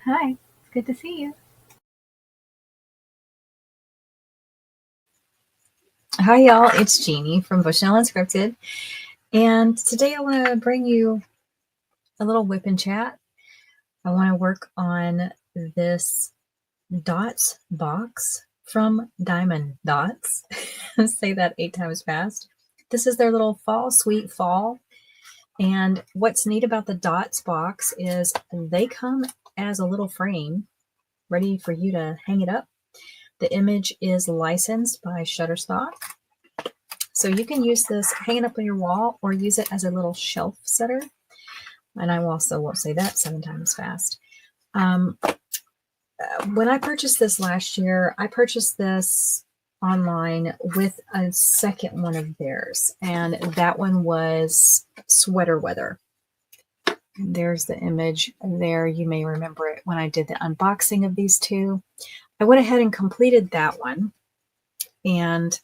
Hi, it's good to see you. Hi, y'all. It's Jeannie from Bushnell Unscripted. And today I want to bring you a little whip and chat. I want to work on this Dotz box from Diamond Dotz. Say that 8 times fast. This is their little fall, sweet fall. And what's neat about the Dotz box is they come as a little frame ready for you to hang it up. The image is licensed by Shutterstock. So you can use this, hang it up on your wall, or use it as a little shelf setter. And I also won't say that 7 times fast. When I purchased this last year, I purchased this online with a second one of theirs. And that one was sweater weather. There's the image there. You may remember it when I did the unboxing of these two. I went ahead and completed that one. And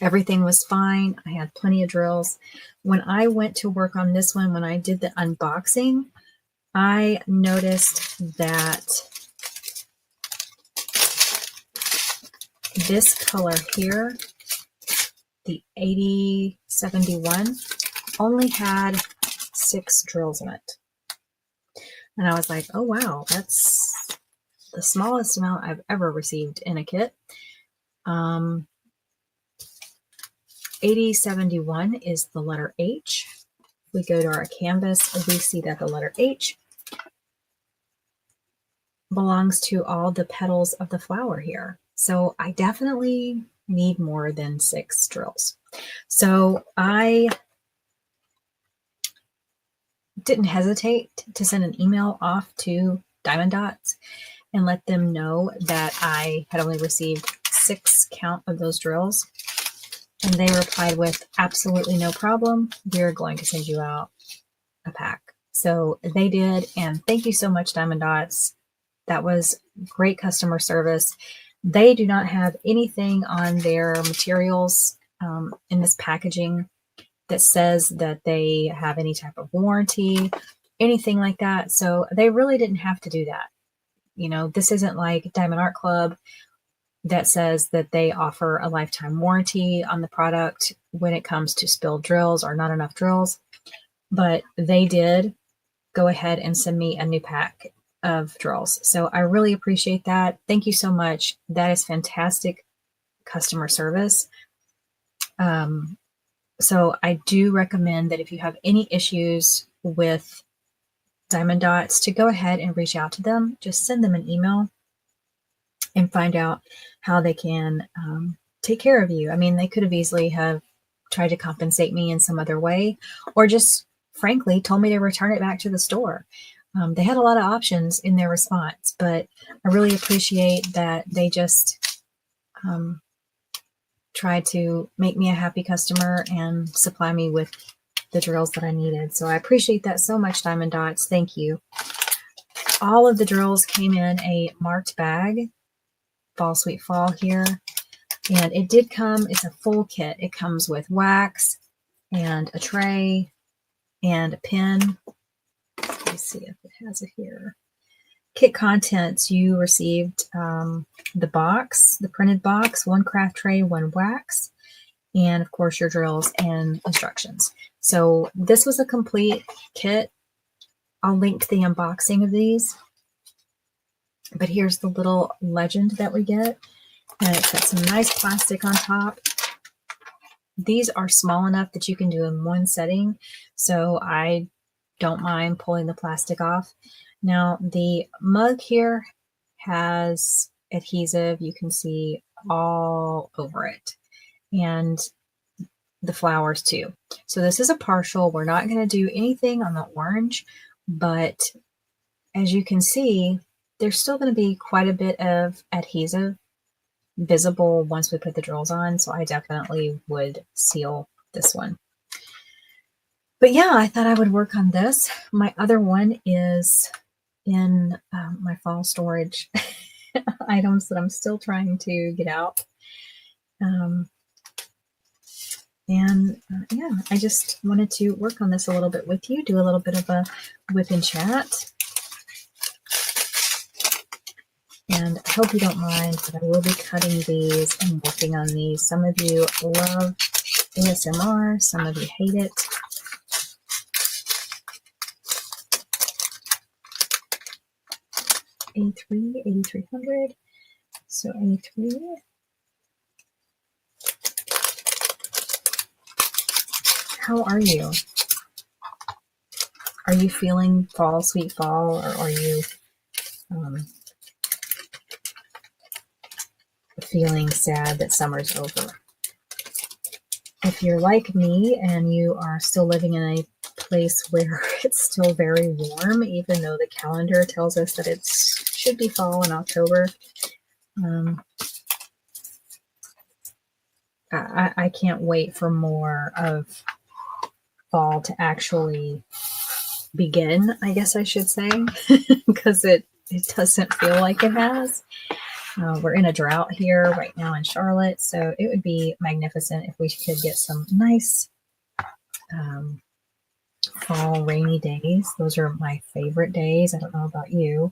everything was fine. I had plenty of drills. When I went to work on this one, when I did the unboxing, I noticed that this color here, the 8071, only had 6 drills in it. And I was like, oh wow, that's the smallest amount I've ever received in a kit. 8071 is the letter H. If we go to our canvas, we see that the letter H belongs to all the petals of the flower here. So I definitely need more than 6 drills. So I didn't hesitate to send an email off to Diamond Dotz and let them know that I had only received 6 count of those drills. And they replied with, absolutely no problem. We're going to send you out a pack. So they did. And thank you so much, Diamond Dotz. That was great customer service. They do not have anything on their materials in this packaging that says that they have any type of warranty, anything like that. So they really didn't have to do that. You know, this isn't like Diamond Art Club that says that they offer a lifetime warranty on the product when it comes to spilled drills or not enough drills. But they did go ahead and send me a new pack of drills. So I really appreciate that. Thank you so much. That is fantastic customer service. So I do recommend that if you have any issues with Diamond Dotz, to go ahead and reach out to them. Just send them an email and find out how they can take care of you. I mean, they could have easily have tried to compensate me in some other way, or just frankly told me to return it back to the store. They had a lot of options in their response, but I really appreciate that they just tried to make me a happy customer and supply me with the drills that I needed. So I appreciate that so much, Diamond Dotz. Thank you. All of the drills came in a marked bag. Fall Sweet Fall here. And it did come, it's a full kit. It comes with wax and a tray and a pin. Let's see if it has it here. Kit contents, you received the box, the printed box, 1 craft tray, 1 wax, and of course your drills and instructions. So this was a complete kit. I'll link to the unboxing of these. But here's the little legend that we get. And it's got some nice plastic on top. These are small enough that you can do in one setting. So I don't mind pulling the plastic off. Now the mug here has adhesive. You can see all over it. And the flowers too. So this is a partial. We're not going to do anything on the orange. But as you can see, there's still going to be quite a bit of adhesive visible once we put the drills on. So I definitely would seal this one. But yeah, I thought I would work on this. My other one is in my fall storage items that I'm still trying to get out. Yeah, I just wanted to work on this a little bit with you, do a little bit of a whip and chat. And I hope you don't mind, but I will be cutting these and working on these. Some of you love ASMR, some of you hate it. A3, 8300. So A3. How are you? Are you feeling fall, sweet fall, or are you feeling sad that summer's over? If you're like me and you are still living in a place where it's still very warm, even though the calendar tells us that it should be fall in October, I can't wait for more of fall to actually begin, I guess I should say, because it doesn't feel like it has. We're in a drought here right now in Charlotte, so it would be magnificent if we could get some nice fall rainy days. Those are my favorite days. I don't know about you.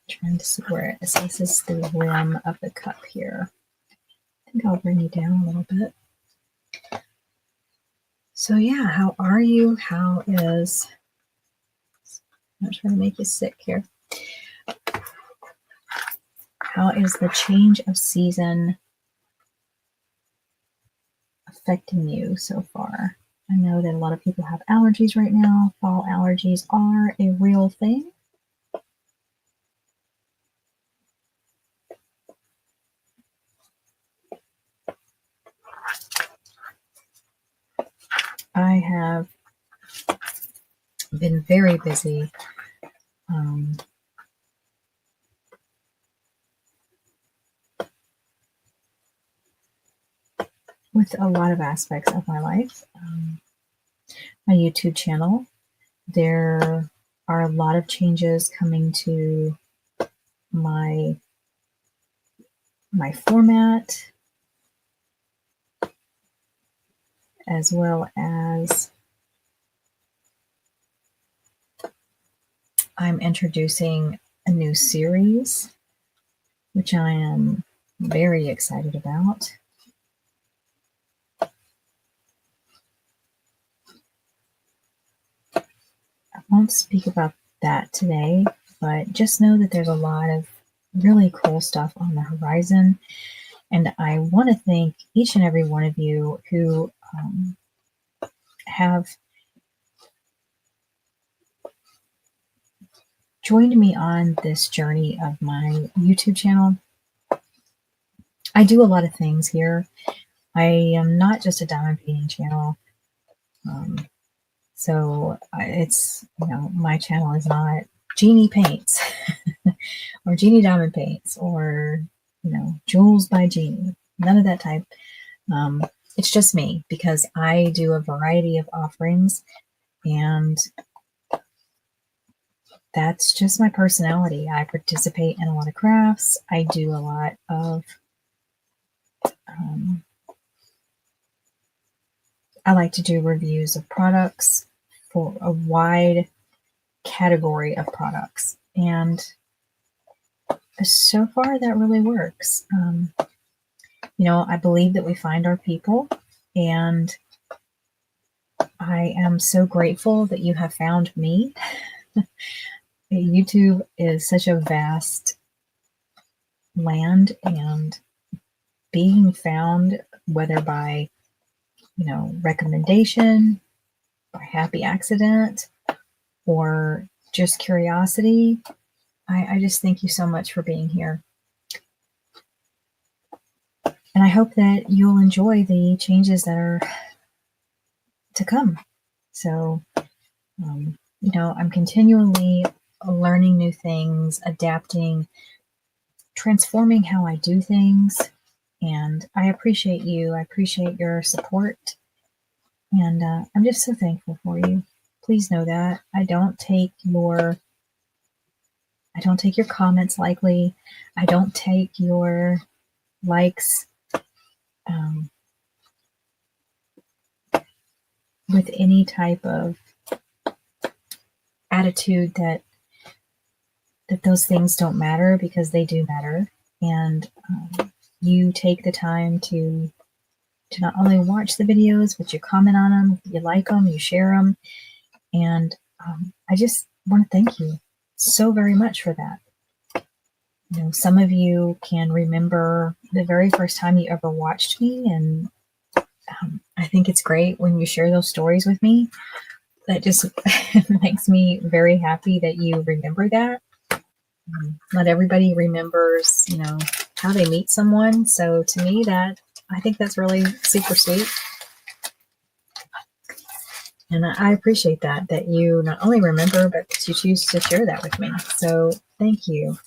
Trying to see where it is. This is the rim of the cup here. I think I'll bring you down a little bit. So yeah, how are you? How is... I'm not trying to make you sick here. How is the change of season affecting you so far? I know that a lot of people have allergies right now. Fall allergies are a real thing. I have been very busy with a lot of aspects of my life. My YouTube channel, there are a lot of changes coming to my format, as well as I'm introducing a new series, which I am very excited about. I won't speak about that today, but just know that there's a lot of really cool stuff on the horizon. And I want to thank each and every one of you who have joined me on this journey of my YouTube channel. I do a lot of things here. I am not just a diamond painting channel. So it's, my channel is not Jeannie Paints or Jeannie Diamond Paints or, Jewels by Jeannie. None of that type. It's just me because I do a variety of offerings, and that's just my personality. I participate in a lot of crafts. I do a lot of I like to do reviews of products for a wide category of products. And so far that really works. I believe that we find our people, and I am so grateful that you have found me. YouTube is such a vast land, and being found, whether by recommendation, by happy accident, or just curiosity, I just thank you so much for being here. And I hope that you'll enjoy the changes that are to come. So, I'm continually learning new things, adapting, transforming how I do things. And I appreciate you. I appreciate your support. And I'm just so thankful for you. Please know that I don't take your comments lightly. I don't take your likes with any type of attitude that those things don't matter, because they do matter. And you take the time to not only watch the videos, but you comment on them, you like them, you share them. And I just want to thank you so very much for that. You know, some of you can remember the very first time you ever watched me, and I think it's great when you share those stories with me. That just makes me very happy that you remember that. Not everybody remembers, you know, how they meet someone. So to me, I think that's really super sweet. And I appreciate that you not only remember, but that you choose to share that with me. So thank you.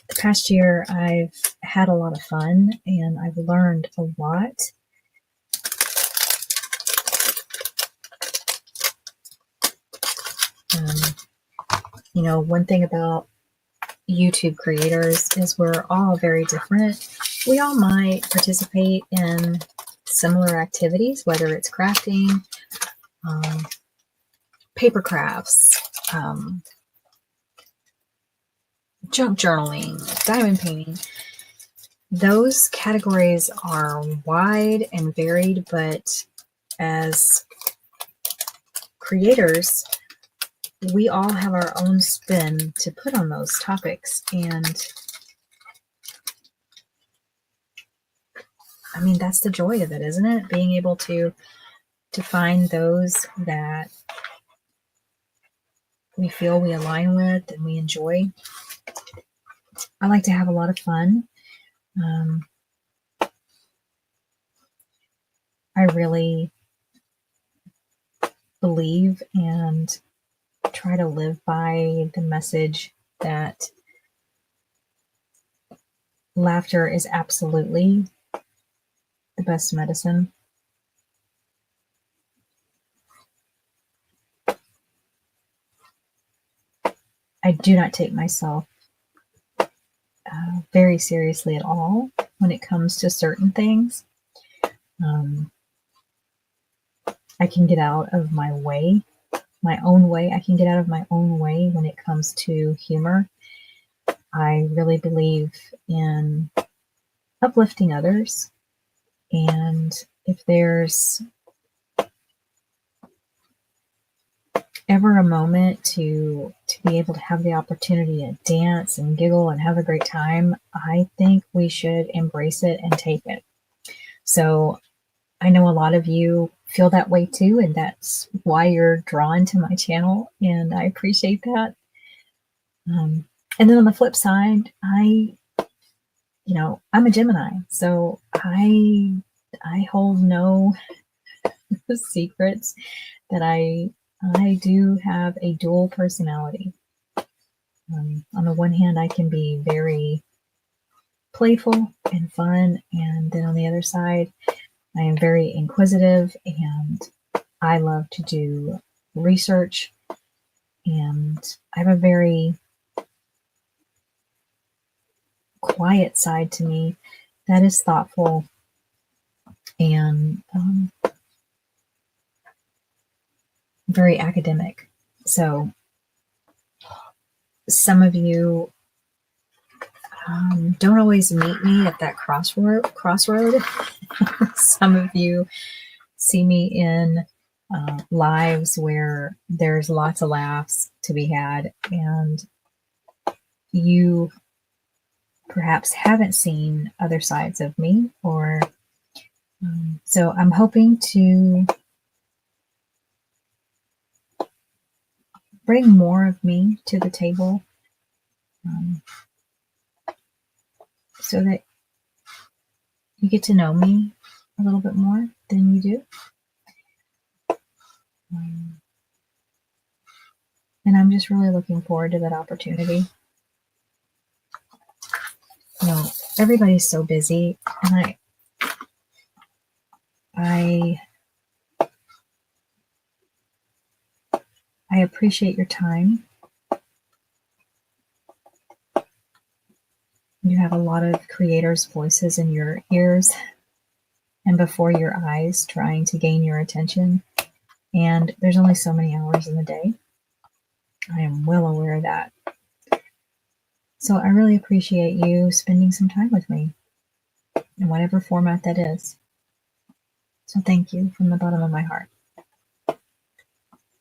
The past year, I've had a lot of fun, and I've learned a lot. You know, one thing about YouTube creators is we're all very different. We all might participate in similar activities, whether it's crafting, paper crafts, junk journaling, diamond painting. Those categories are wide and varied, but as creators, we all have our own spin to put on those topics. And I mean, that's the joy of it, isn't it? Being able to find those that we feel we align with and we enjoy. I like to have a lot of fun. I really believe and try to live by the message that laughter is absolutely the best medicine. I do not take myself very seriously at all when it comes to certain things. I can get out of my own way. I can get out of my own way when it comes to humor. I really believe in uplifting others. And if there's ever a moment to be able to have the opportunity to dance and giggle and have a great time, I think we should embrace it and take it. So I know a lot of you feel that way too, and that's why you're drawn to my channel, and I appreciate that. And then on the flip side, I'm a Gemini, so I hold no secrets that I do have a dual personality. On the one hand, I can be very playful and fun, and then on the other side, I am very inquisitive, and I love to do research, and I have a very quiet side to me that is thoughtful and very academic. So some of you don't always meet me at that crossroad. Some of you see me in lives where there's lots of laughs to be had, and you perhaps haven't seen other sides of me, or so I'm hoping to bring more of me to the table, so that you get to know me a little bit more than you do. And I'm just really looking forward to that opportunity. You know, everybody's so busy, and I appreciate your time. have a lot of creators' voices in your ears and before your eyes trying to gain your attention. And there's only so many hours in the day. I am well aware of that. So I really appreciate you spending some time with me in whatever format that is. So thank you from the bottom of my heart.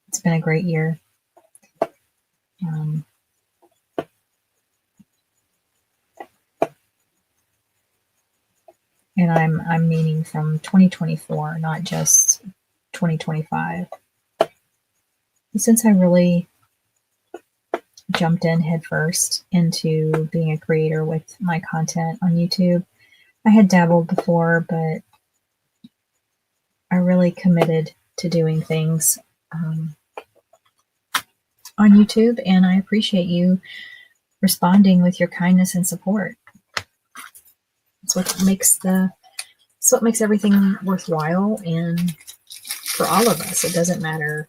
It's been a great year. And I'm meaning from 2024, not just 2025. Since I really jumped in headfirst into being a creator with my content on YouTube, I had dabbled before, but I really committed to doing things on YouTube, and I appreciate you responding with your kindness and support. It's what makes everything worthwhile, and for all of us, it doesn't matter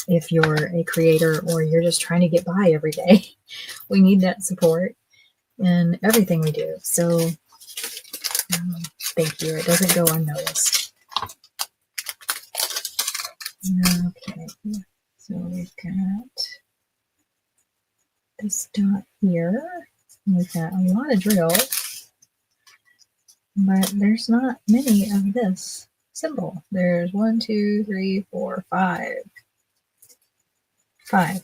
if you're a creator or you're just trying to get by every day. We need that support in everything we do. So thank you. It doesn't go unnoticed. Okay, so we've got this dot here. We've got a lot of drills, but there's not many of this symbol. There's 1, 2, 3, 4, 5. 5.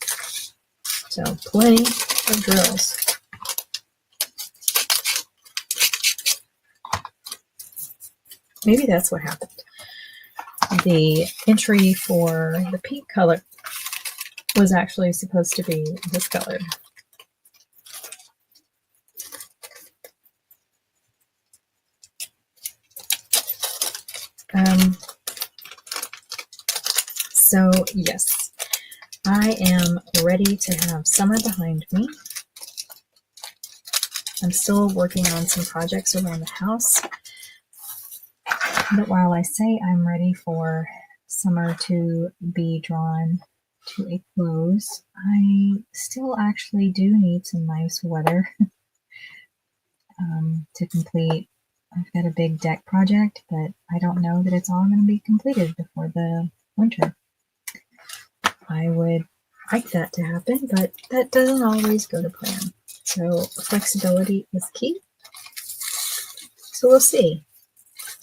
So plenty of drills. Maybe that's what happened. The entry for the pink color was actually supposed to be this color. So yes, I am ready to have summer behind me. I'm still working on some projects around the house. But while I say I'm ready for summer to be drawn to a close, I still actually do need some nice weather to complete. I've got a big deck project, but I don't know that it's all going to be completed before the winter. I would like that to happen, but that doesn't always go to plan. So flexibility is key. So we'll see.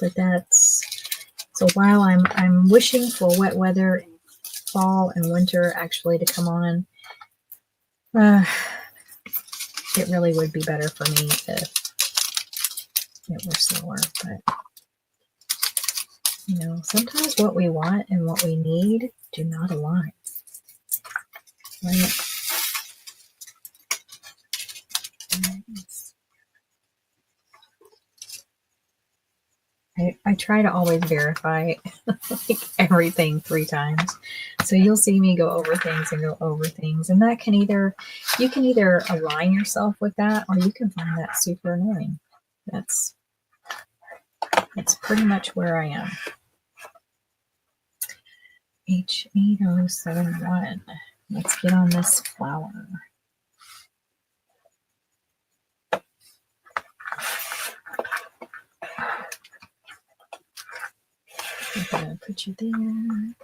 But so while I'm wishing for wet weather, fall and winter actually to come on, it really would be better for me if it were slower. But sometimes what we want and what we need do not align. Right? I try to always verify like everything 3 times. So you'll see me go over things and go over things. And that you can either align yourself with that, or you can find that super annoying. That's pretty much where I am. H8071. Let's get on this flower. I'm gonna put you there.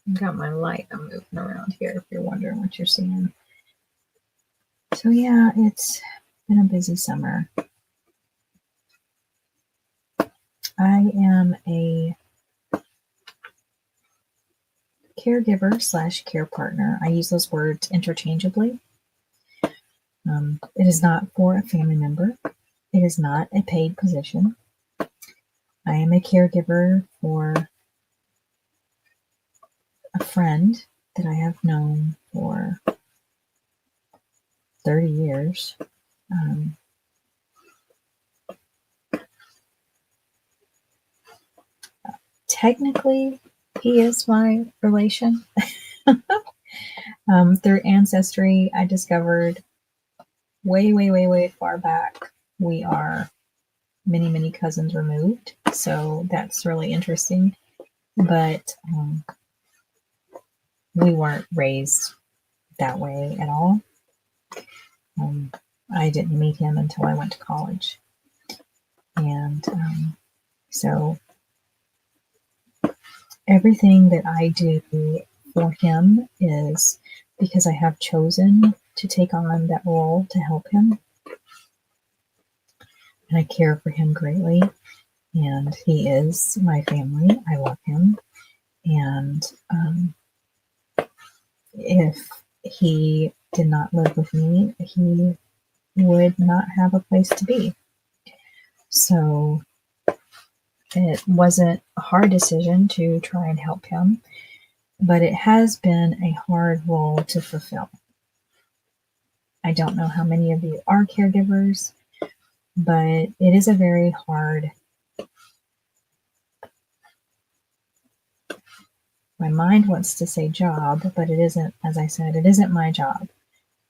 I've got my light I'm moving around here if you're wondering what you're seeing. So yeah, it's been a busy summer. I am a caregiver / care partner. I use those words interchangeably. It is not for a family member. It is not a paid position. I am a caregiver for a friend that I have known for 30 years. Technically, he is my relation. Through ancestry, I discovered way, way, way, way far back. We are many, many cousins removed. So that's really interesting. But we weren't raised that way at all. I didn't meet him until I went to college. And so everything that I do for him is because I have chosen to take on that role to help him. And I care for him greatly. And he is my family. I love him. And if he did not live with me, he would not have a place to be. So it wasn't a hard decision to try and help him, but it has been a hard role to fulfill. I don't know how many of you are caregivers, but it is a very hard. My mind wants to say job, but it isn't, as I said, it isn't my job.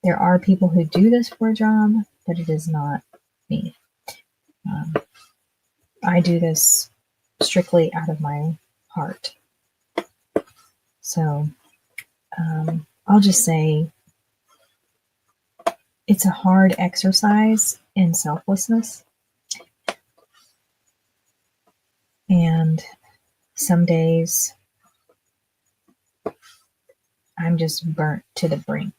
There are people who do this for a job, but it is not me. I do this strictly out of my heart. So I'll just say it's a hard exercise in selflessness. And some days I'm just burnt to the brink.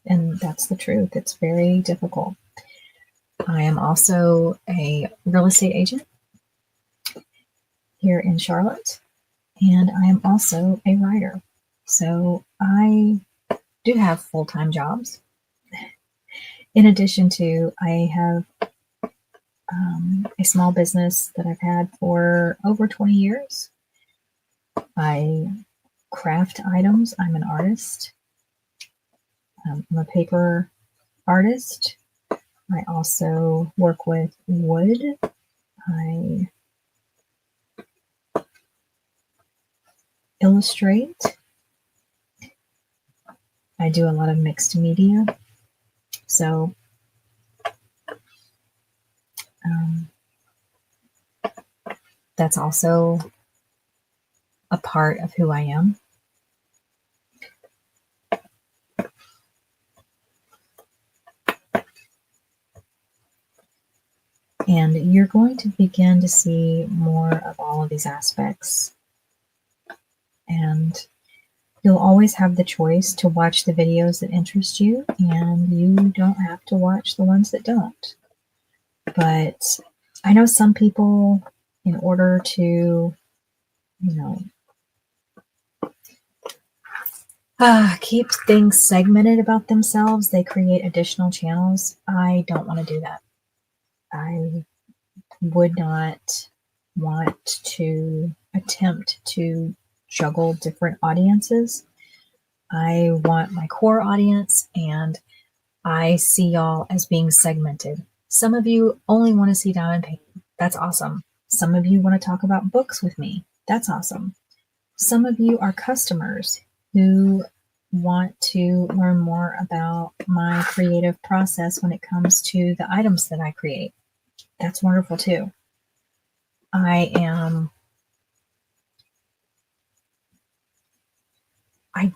And that's the truth. It's very difficult. I am also a real estate agent here in Charlotte, and I am also a writer. So I do have full-time jobs. In addition to, I have a small business that I've had for over 20 years. I craft items. I'm an artist. I'm a paper artist. I also work with wood. I illustrate. I do a lot of mixed media. So that's also a part of who I am. And you're going to begin to see more of all of these aspects. And you'll always have the choice to watch the videos that interest you, and you don't have to watch the ones that don't. But I know some people, in order to, keep things segmented about themselves, they create additional channels. I don't want to do that. I would not want to attempt to juggle different audiences. I want my core audience, and I see y'all as being segmented. Some of you only want to see diamond painting. That's awesome. Some of you want to talk about books with me. That's awesome. Some of you are customers who want to learn more about my creative process when it comes to the items that I create. That's wonderful too. I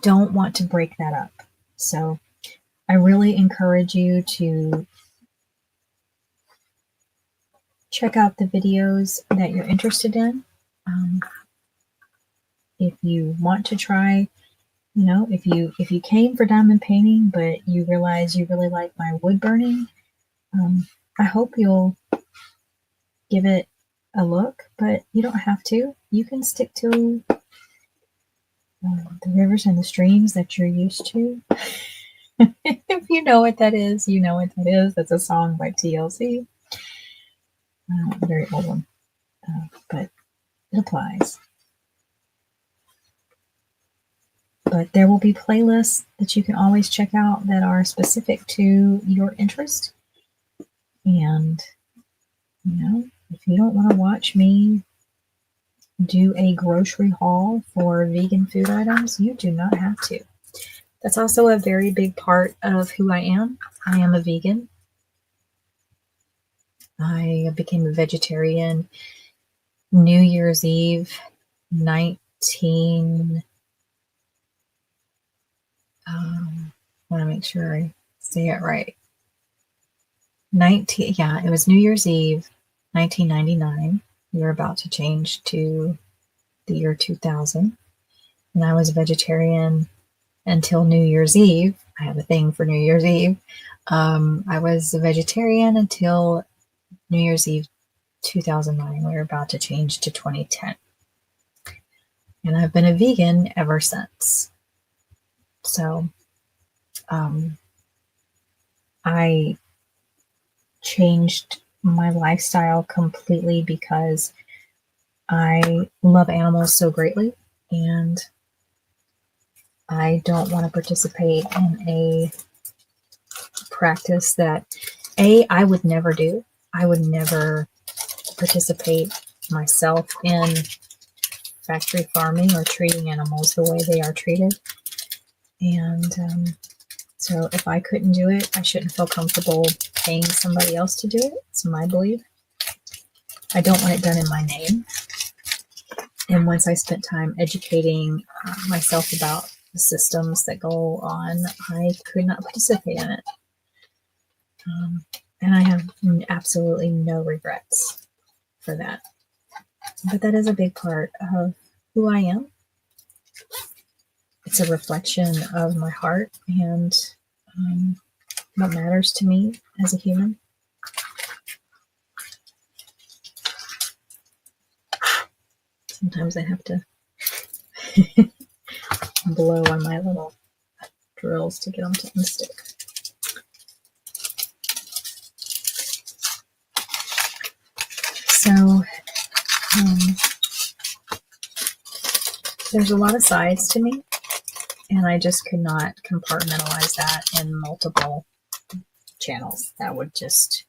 don't want to break that up. So I really encourage you to check out the videos that you're interested in. If you want to try, if you came for diamond painting, but you realize you really like my wood burning, I hope you'll give it a look, but you don't have to. You can stick to the rivers and the streams that you're used to. If you know what that is, you know what that is. That's a song by TLC. A very old one, but it applies. But there will be playlists that you can always check out that are specific to your interest. And, if you don't want to watch me do a grocery haul for vegan food items, you do not have to. That's also a very big part of who I am. I am a vegan. I became a vegetarian New Year's Eve, 19. Want to make sure I say it right. It was New Year's Eve, 1999. We were about to change to the year 2000, and I was a vegetarian until New Year's Eve. I have a thing for New Year's Eve. I was a vegetarian until New Year's Eve 2009. We were about to change to 2010. And I've been a vegan ever since. So I changed my lifestyle completely because I love animals so greatly, and I don't want to participate in a practice that I would never do. I would never participate myself in factory farming or treating animals the way they are treated. And so if I couldn't do it, I shouldn't feel comfortable paying somebody else to do it. It's my belief. I don't want it done in my name. And once I spent time educating myself about the systems that go on, I could not participate in it. And I have absolutely no regrets for that. But that is a big part of who I am. It's a reflection of my heart and what matters to me as a human. Sometimes I have to blow on my little drills to get them to unstick. So there's a lot of sides to me, and I just could not compartmentalize that in multiple channels. That would just,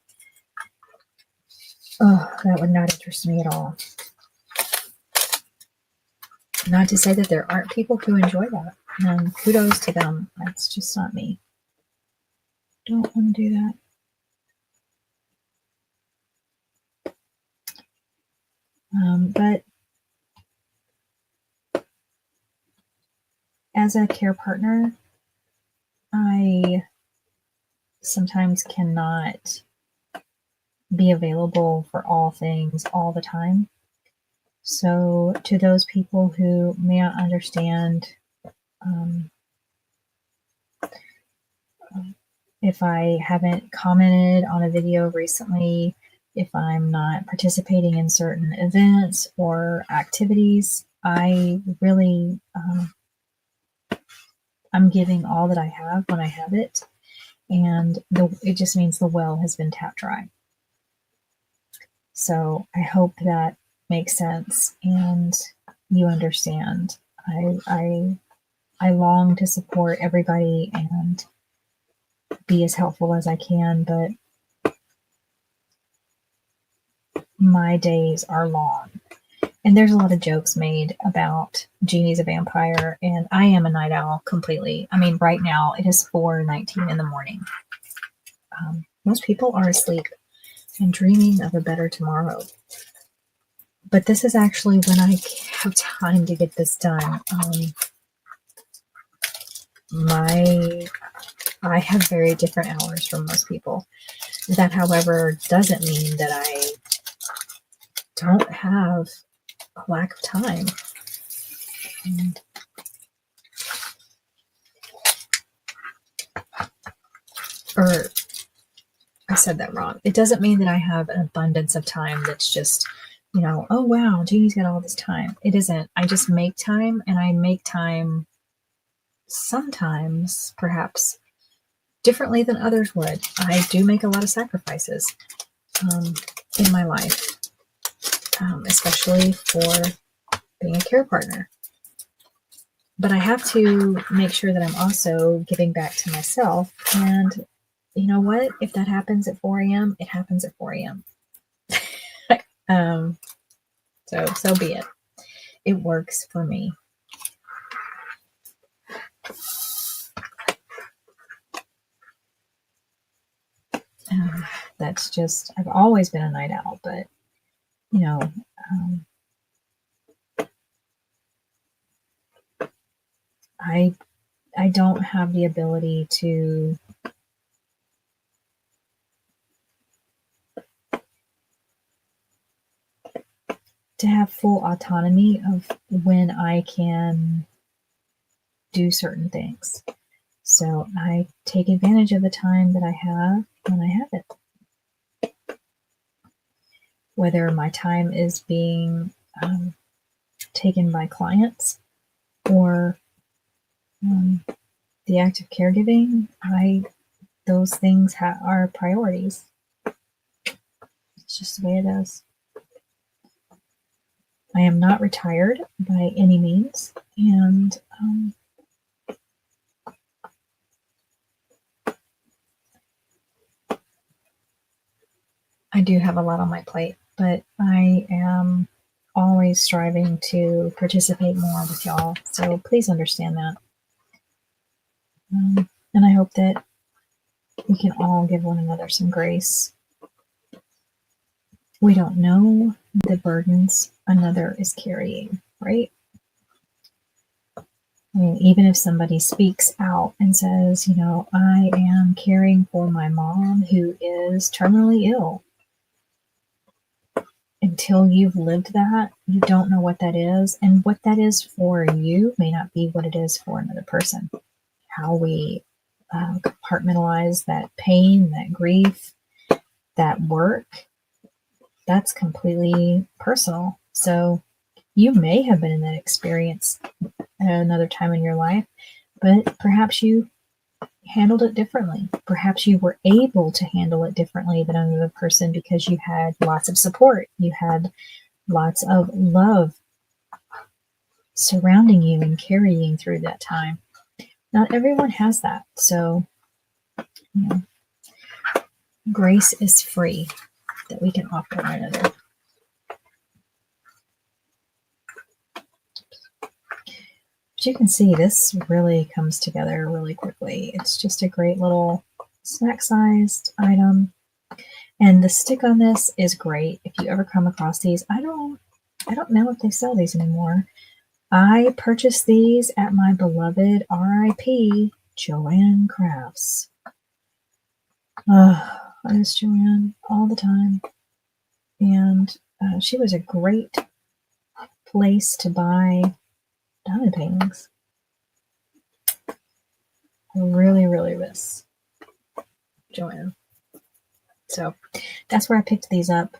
that would not interest me at all. Not to say that there aren't people who enjoy that, and kudos to them. That's just not me. Don't want to do that. But as a care partner, I sometimes cannot be available for all things all the time. So to those people who may not understand, if I haven't commented on a video recently, if I'm not participating in certain events or activities, I really, I'm giving all that I have when I have it, and it just means the well has been tapped dry. So I hope that makes sense and you understand. I long to support everybody and be as helpful as I can, but my days are long. And there's a lot of jokes made about Jeannie's a vampire, and I am a night owl completely. I mean, right now it is 4:19 in the morning. Most people are asleep and dreaming of a better tomorrow. But this is actually when I have time to get this done. I have very different hours from most people. That, however, doesn't mean that I don't have a lack of time. Or I said that wrong. It doesn't mean that I have an abundance of time that's just, oh wow, Jeannie's got all this time. It isn't. I just make time, and I make time sometimes, perhaps differently than others would. I do make a lot of sacrifices in my life, especially for being a care partner. But I have to make sure that I'm also giving back to myself. And you know what? If that happens at 4 a.m., it happens at 4 a.m. So be it. It works for me. That's just, I've always been a night owl, but you know, I don't have the ability to have full autonomy of when I can do certain things. So I take advantage of the time that I have when I have it. Whether my time is being taken by clients or the act of caregiving, those things are priorities. It's just the way it is. I am not retired by any means, and I do have a lot on my plate, but I am always striving to participate more with y'all, so please understand that. And I hope that we can all give one another some grace. We don't know the burdens another is carrying, right? I mean, even if somebody speaks out and says, you know, I am caring for my mom who is terminally ill. Until you've lived that, you don't know what that is. And what that is for you may not be what it is for another person. How we compartmentalize that pain, that grief, that work, that's completely personal. So you may have been in that experience at another time in your life, but perhaps you handled it differently. Perhaps you were able to handle it differently than another person because you had lots of support. You had lots of love surrounding you and carrying through that time. Not everyone has that. So, you know, grace is free that we can offer one another. But you can see this really comes together really quickly. It's just a great little snack-sized item. And the stick on this is great. If you ever come across these, I don't know if they sell these anymore. I purchased these at my beloved RIP Joanne Crafts. I miss Joanne all the time. And she was a great place to buy diamond paintings. I really, really miss Joanne. So that's where I picked these up.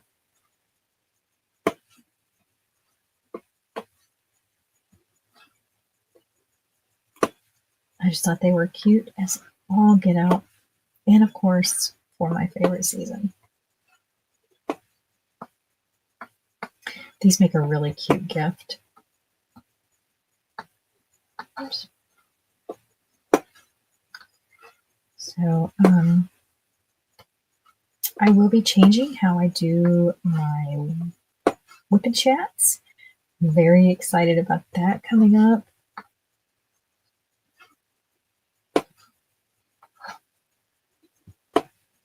I just thought they were cute as all get out. And of course, for my favorite season. These make a really cute gift. Oops. So, I will be changing how I do my WIP and chats. I'm very excited about that coming up.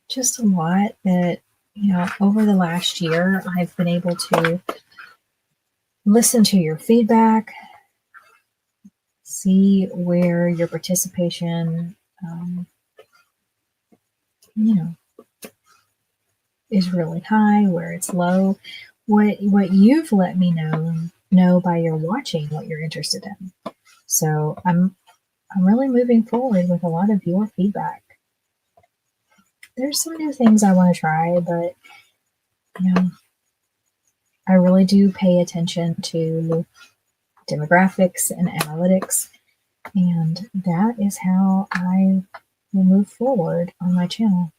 Just a lot that, you know, over the last year, I've been able to listen to your feedback, see where your participation, you know, is really high, where it's low, what you've let me know by your watching what you're interested in. So I'm really moving forward with a lot of your feedback. There's some new things I want to try, but you know, I really do pay attention to demographics and analytics, and that is how I will move forward on my channel.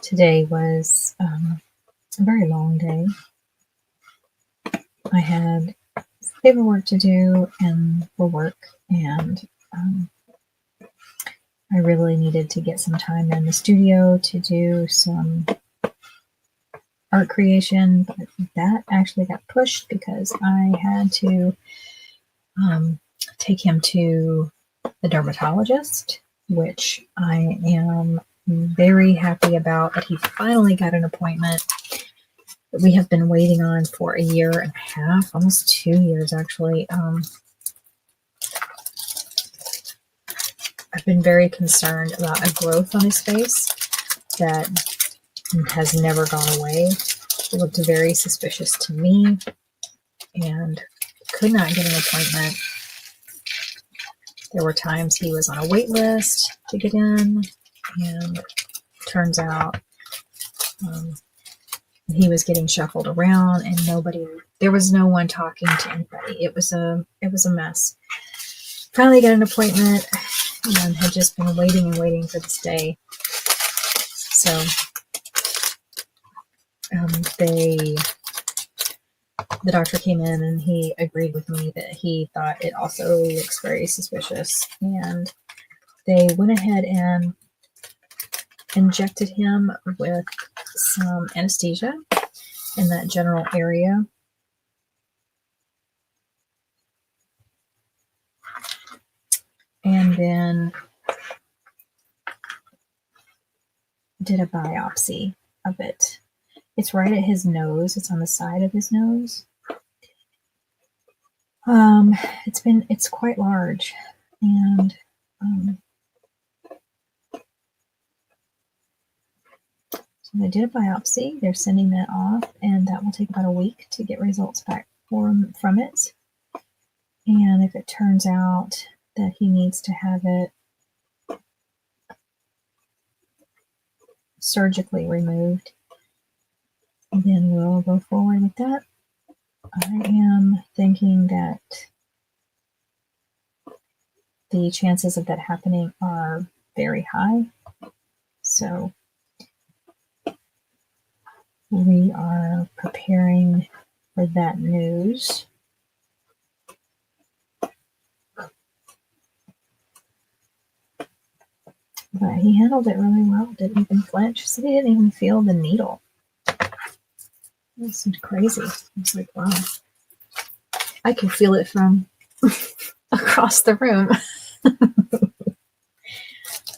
Today was a very long day. I had paperwork to do and for work, and I really needed to get some time in the studio to do some art creation, but that actually got pushed because I had to take him to the dermatologist, which I am very happy about, but he finally got an appointment that we have been waiting on for a year and a half, almost 2 years actually. I've been very concerned about a growth on his face that has never gone away. It looked very suspicious to me and could not get an appointment. There were times he was on a wait list to get in, and turns out he was getting shuffled around, and there was no one talking to anybody. It was a mess. Finally got an appointment and had just been waiting and waiting for this day. So the doctor came in and he agreed with me that he thought it also looks very suspicious. And they went ahead and injected him with some anesthesia in that general area. And then did a biopsy of it. It's right at his nose. It's on the side of his nose. It's quite large, and so they did a biopsy. They're sending that off, and that will take about a week to get results back from it. And if it turns out that he needs to have it surgically removed, then we'll go forward with that. I am thinking that the chances of that happening are very high. So we are preparing for that news. But he handled it really well, didn't even flinch. So he didn't even feel the needle. It's crazy. It's like, wow. I can feel it from across the room.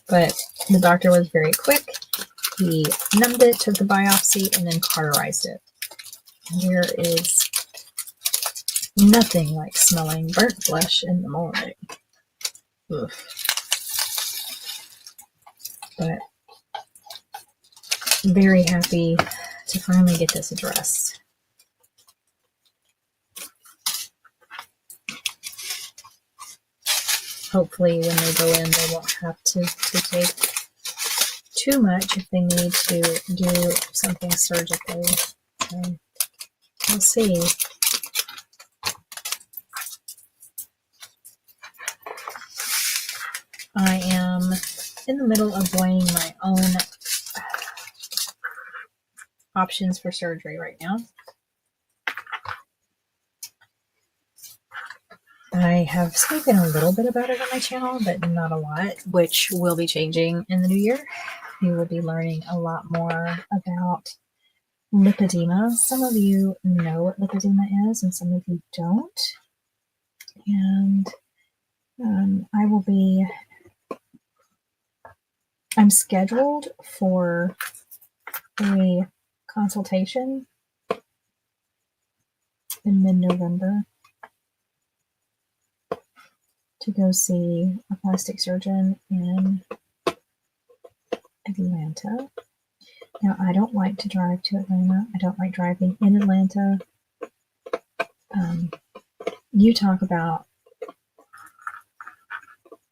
But the doctor was very quick. He numbed it, took the biopsy, and then cauterized it. And there is nothing like smelling burnt flesh in the morning. Ugh. But very happy to finally get this addressed. Hopefully when they go in, they won't have to take too much if they need to do something surgically. So we'll see. I am in the middle of weighing my own options for surgery right now. I have spoken a little bit about it on my channel, but not a lot, which will be changing in the new year. You will be learning a lot more about lipedema. Some of you know what lipedema is, and some of you don't. And I'm scheduled for a consultation in mid-November to go see a plastic surgeon in Atlanta. Now, I don't like to drive to Atlanta. I don't like driving in Atlanta. You talk about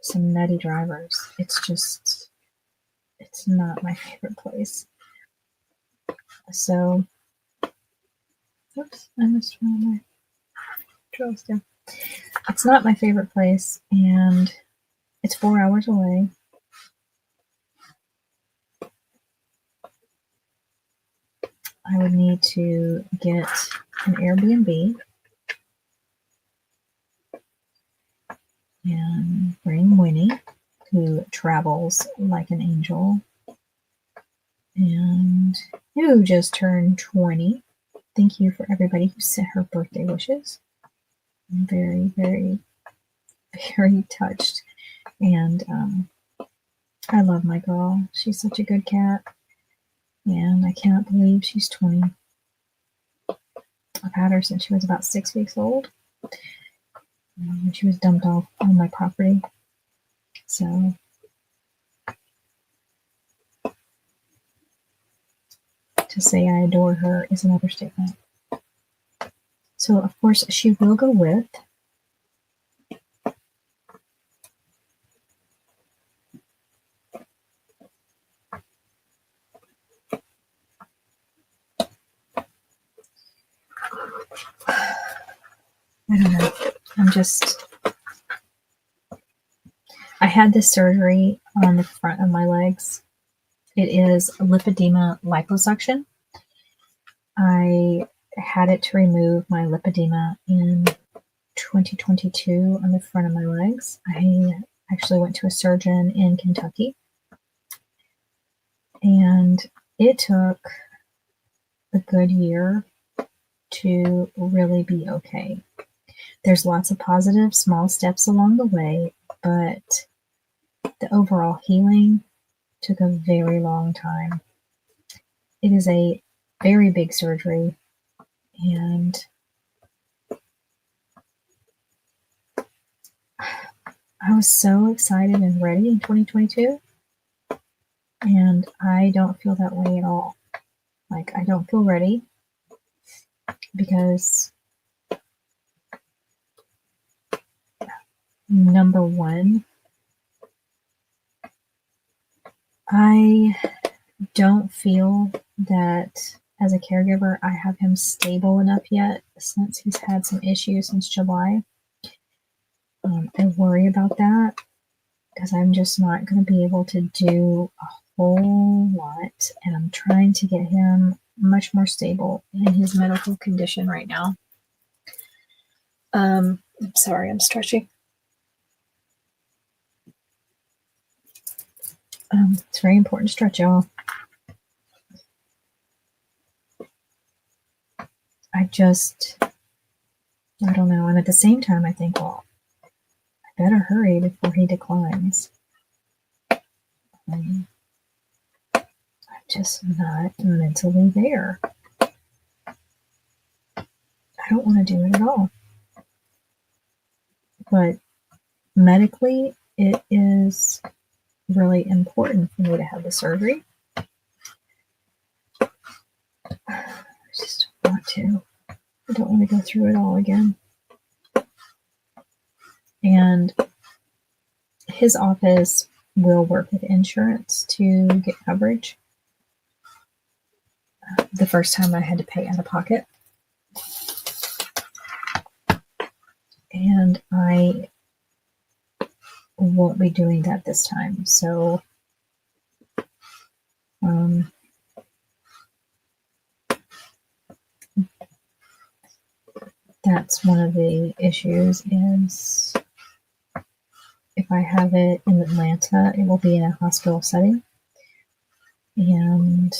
some nutty drivers. It's not my favorite place. So, oops, I missed one of my drills there. It's not my favorite place, and it's 4 hours away. I would need to get an Airbnb and bring Winnie, who travels like an angel, and who just turned 20. Thank you for everybody who sent her birthday wishes. I'm very, very, very touched. And I love my girl. She's such a good cat. And I cannot believe she's 20. I've had her since she was about 6 weeks old. And she was dumped off on my property. So to say I adore her is another statement. So, of course, she will go with. I don't know. I had this surgery on the front of my legs. It is lipedema liposuction. I had it to remove my lipedema in 2022 on the front of my legs. I actually went to a surgeon in Kentucky, and it took a good year to really be okay. There's lots of positive small steps along the way, but the overall healing took a very long time. It is a very big surgery, and I was so excited and ready in 2022, and I don't feel that way at all. Like, I don't feel ready because, number one, I don't feel that as a caregiver I have him stable enough yet, since he's had some issues since July. I worry about that because I'm just not going to be able to do a whole lot, and I'm trying to get him much more stable in his medical condition right now. I'm sorry, I'm stretching. It's very important to stretch, y'all. I don't know. And at the same time, I think, well, I better hurry before he declines. I'm just not mentally there. I don't want to do it at all. But medically, it is really important for me to have the surgery. I just don't want to. I don't want to go through it all again. And his office will work with insurance to get coverage. The first time I had to pay out of pocket. And I won't be doing that this time. So that's one of the issues is if I have it in Atlanta, it will be in a hospital setting. And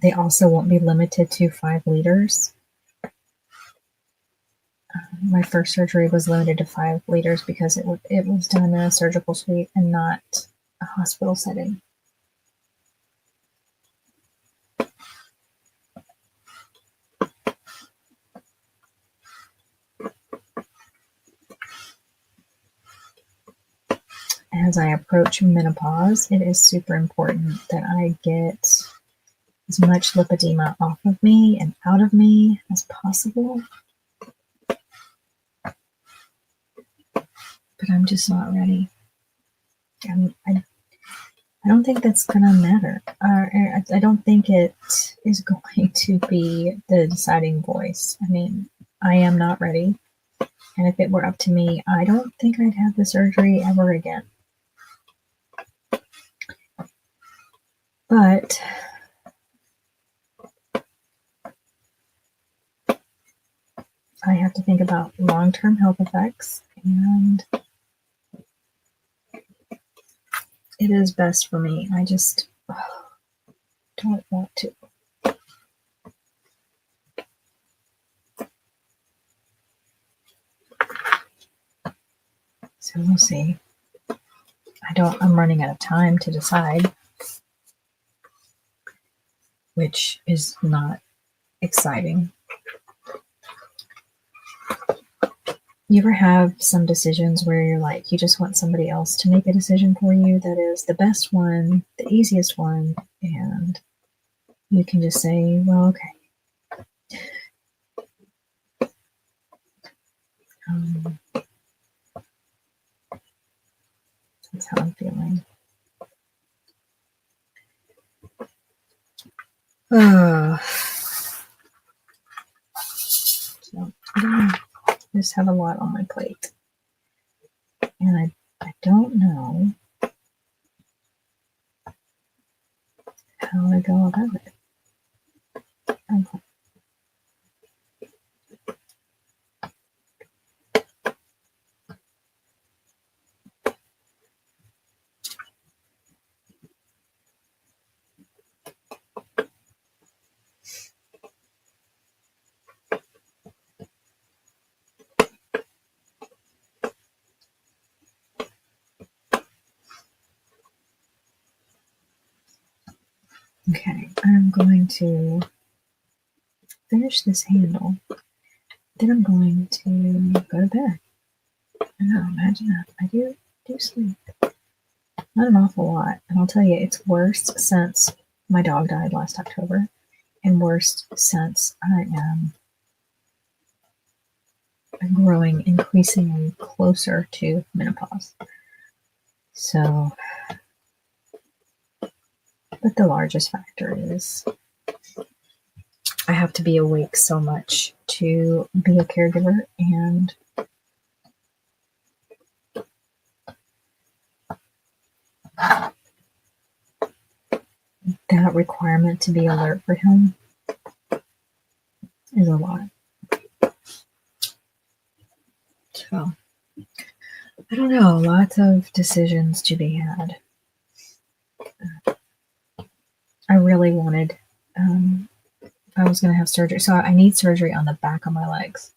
they also won't be limited to 5 liters. My first surgery was limited to 5 liters because it was done in a surgical suite and not a hospital setting. As I approach menopause, it is super important that I get as much lipedema off of me and out of me as possible. But I'm just not ready. I don't think that's going to matter. I don't think it is going to be the deciding voice. I mean, I am not ready. And if it were up to me, I don't think I'd have the surgery ever again. But I have to think about long-term health effects, and it is best for me. I just don't want to. So we'll see. I'm running out of time to decide, which is not exciting. You ever have some decisions where you're like, you just want somebody else to make a decision for you that is the best one, the easiest one, and you can just say, well, okay. That's how I'm feeling. So I just have a lot on my plate. And I don't know how to go about it. Okay, I'm going to finish this handle. Then I'm going to go to bed. I know, imagine that. I do sleep. Not an awful lot. And I'll tell you, it's worse since my dog died last October, and worse since I am growing increasingly closer to menopause. So, but the largest factor is I have to be awake so much to be a caregiver, and that requirement to be alert for him is a lot. So, I don't know, lots of decisions to be had. I really wanted, I was going to have surgery. So I need surgery on the back of my legs.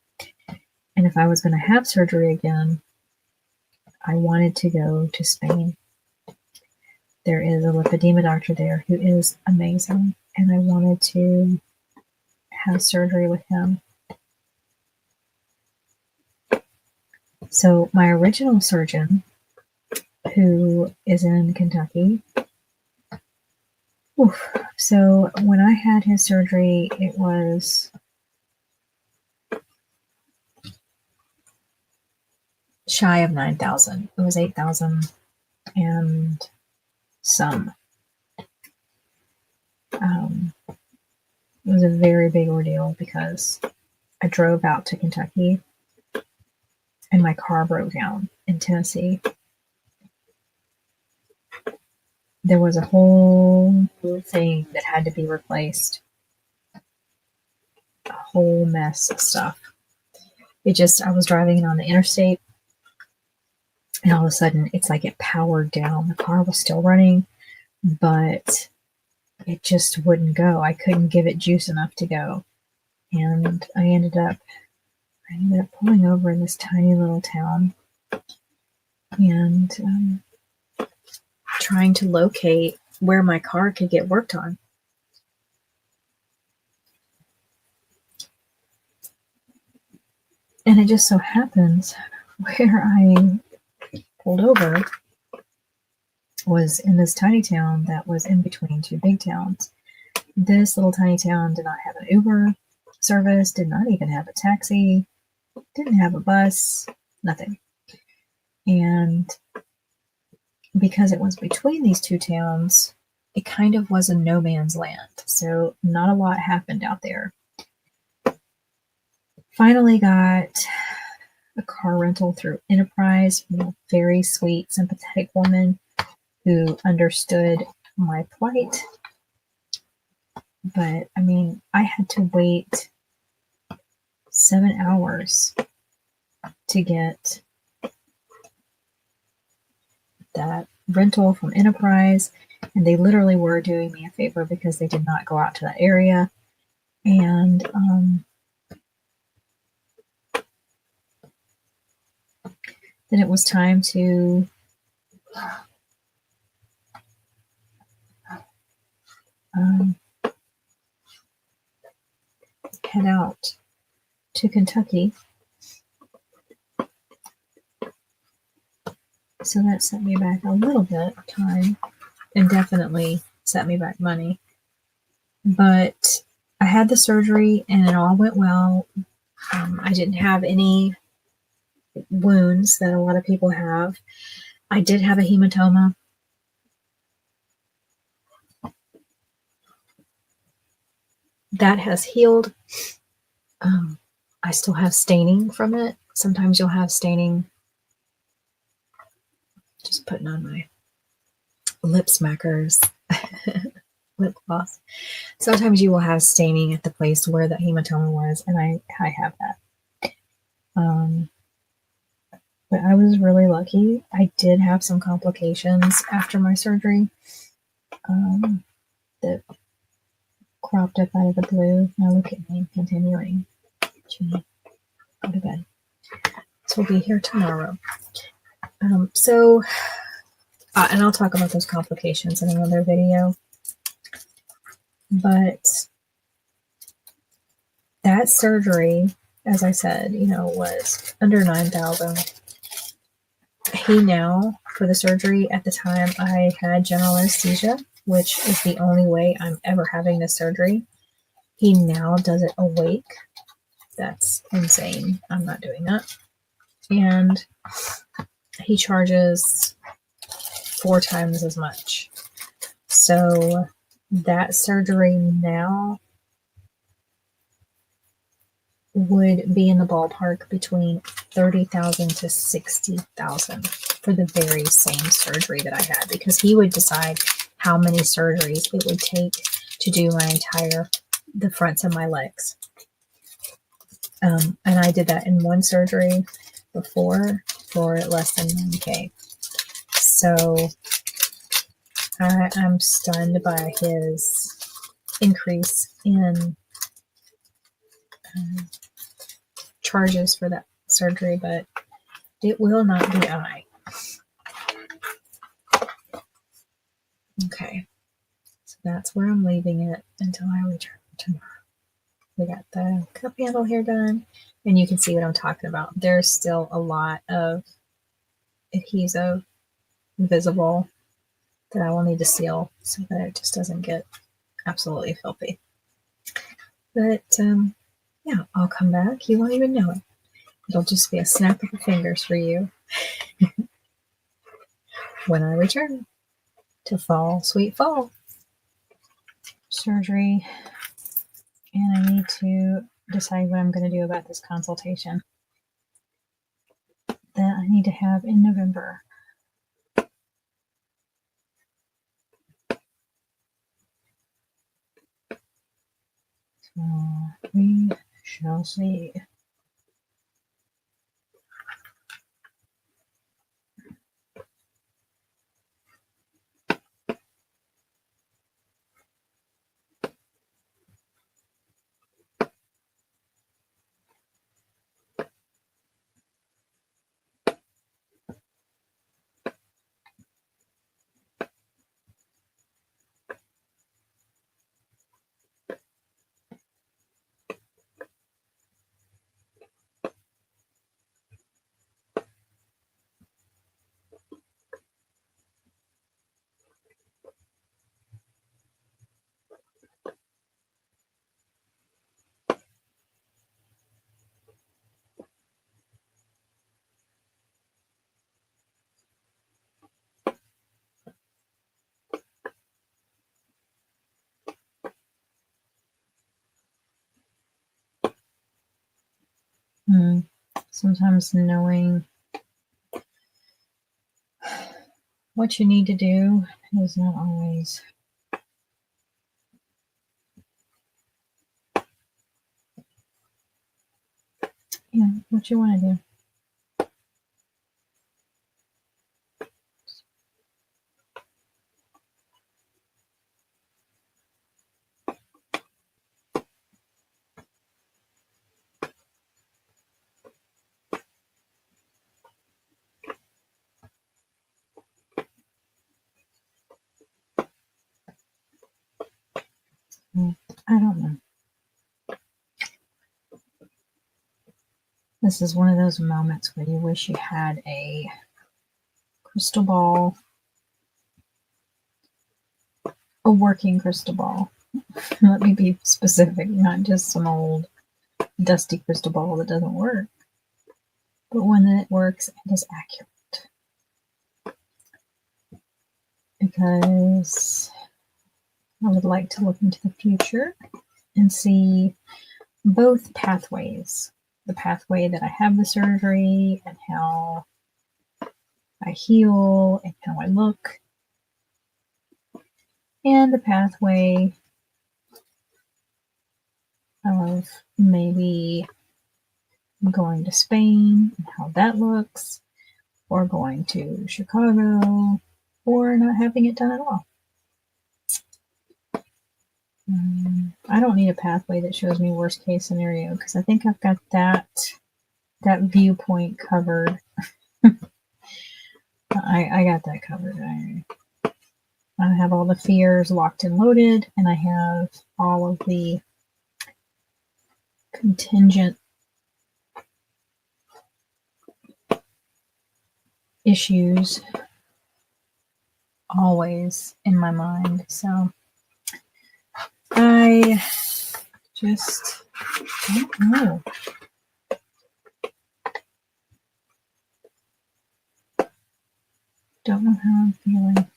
And if I was going to have surgery again, I wanted to go to Spain. There is a lipedema doctor there who is amazing. And I wanted to have surgery with him. So my original surgeon, who is in Kentucky, so when I had his surgery, it was shy of 9,000. It was 8,000 and some. It was a very big ordeal because I drove out to Kentucky and my car broke down in Tennessee. There was a whole thing that had to be replaced. A whole mess of stuff. I was driving on the interstate, and all of a sudden it's like it powered down. The car was still running, but it just wouldn't go. I couldn't give it juice enough to go. And I ended up pulling over in this tiny little town and trying to locate where my car could get worked on. And it just so happens where I pulled over was in this tiny town that was in between two big towns. This little tiny town did not have an Uber service, did not even have a taxi, didn't have a bus, nothing. And because it was between these two towns, it kind of was a no man's land. So not a lot happened out there. Finally got a car rental through Enterprise from a very sweet, sympathetic woman who understood my plight But I mean, I had to wait 7 hours to get that rental from Enterprise, and they literally were doing me a favor because they did not go out to that area. And then it was time to head out to Kentucky. So that set me back a little bit of time, and definitely set me back money. But I had the surgery and it all went well. I didn't have any wounds that a lot of people have. I did have a hematoma. That has healed. I still have staining from it. Sometimes you'll have staining. Just putting on my lip smackers, lip gloss. Sometimes you will have staining at the place where the hematoma was, and I have that. But I was really lucky. I did have some complications after my surgery that cropped up out of the blue. Now look at me continuing to go to bed. So we'll be here tomorrow. And I'll talk about those complications in another video. But that surgery, as I said, was under $9,000. He now, for the surgery, at the time I had general anesthesia, which is the only way I'm ever having this surgery. He now does it awake. That's insane. I'm not doing that. And he charges 4 times as much. So that surgery now would be in the ballpark between $30,000 to $60,000 for the very same surgery that I had, because he would decide how many surgeries it would take to do the fronts of my legs. And I did that in one surgery before for less than $9,000. So I'm stunned by his increase in charges for that surgery, but it will not be I. Okay, so that's where I'm leaving it until I return tomorrow. We got the cup handle here done, and you can see what I'm talking about. There's still a lot of adhesive visible that I will need to seal so that it just doesn't get absolutely filthy. But yeah, I'll come back. You won't even know it. It'll just be a snap of the fingers for you when I return to fall, sweet fall. Surgery. And I need to decide what I'm going to do about this consultation that I need to have in November. So we shall see. Sometimes knowing what you need to do is not always what you want to do. I don't know. This is one of those moments where you wish you had a crystal ball, a working crystal ball. Let me be specific, not just some old dusty crystal ball that doesn't work, but one that works and is accurate. Because I would like to look into the future and see both pathways. The pathway that I have the surgery and how I heal and how I look, and the pathway of maybe going to Spain and how that looks, or going to Chicago, or not having it done at all. I don't need a pathway that shows me worst case scenario, because I think I've got that viewpoint covered. I got that covered. I have all the fears locked and loaded, and I have all of the contingent issues always in my mind. So I just don't know. Don't know how I'm feeling.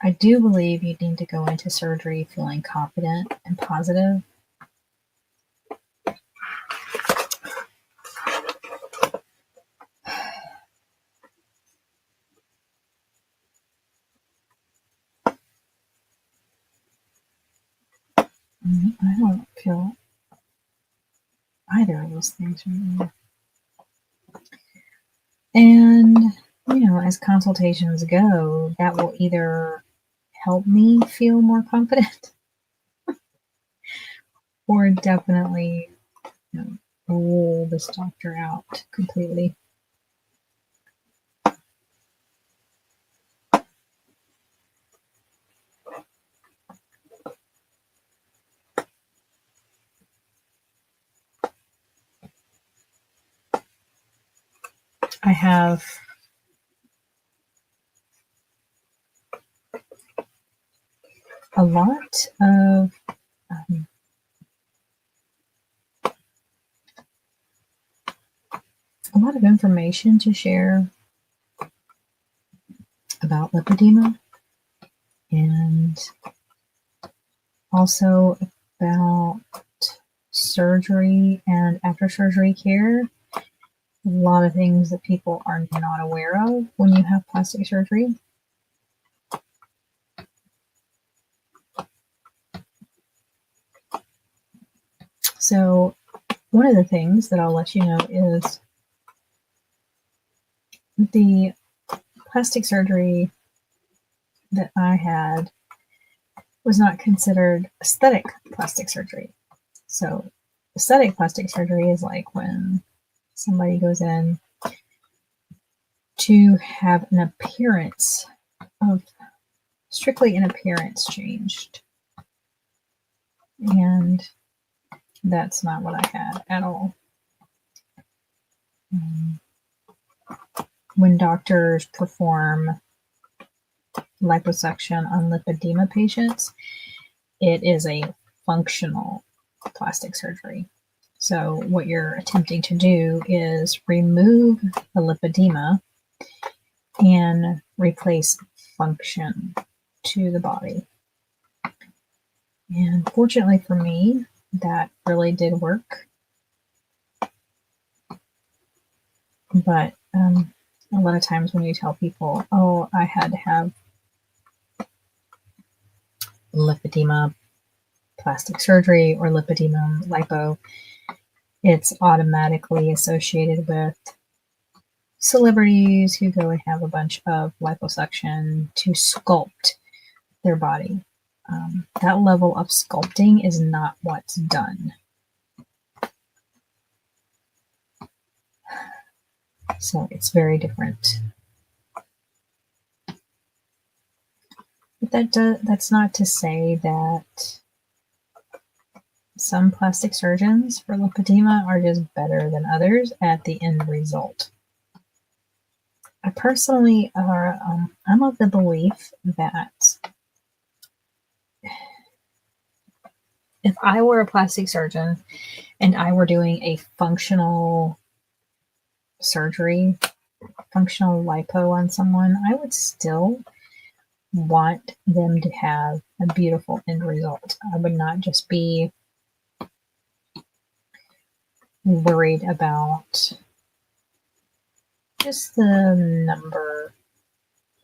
I do believe you need to go into surgery feeling confident and positive. I don't feel either of those things right now. And, as consultations go, that will either help me feel more confident or definitely rule this doctor out completely. I have a lot of information to share about lipedema, and also about surgery and after surgery care. A lot of things that people are not aware of when you have plastic surgery. So one of the things that I'll let you know is the plastic surgery that I had was not considered aesthetic plastic surgery. So aesthetic plastic surgery is like when somebody goes in to have an appearance of strictly an appearance changed. And that's not what I had at all. When doctors perform liposuction on lipedema patients, it is a functional plastic surgery. So what you're attempting to do is remove the lipedema and replace function to the body. And fortunately for me, that really did work. But a lot of times when you tell people, oh, I had to have lipedema plastic surgery or lipedema, lipo, it's automatically associated with celebrities who go and have a bunch of liposuction to sculpt their body. That level of sculpting is not what's done. So it's very different. But that's not to say that some plastic surgeons for lipedema are just better than others at the end result. I personally I'm of the belief that if I were a plastic surgeon and I were doing a functional surgery, functional lipo on someone, I would still want them to have a beautiful end result. I would not just be worried about just the number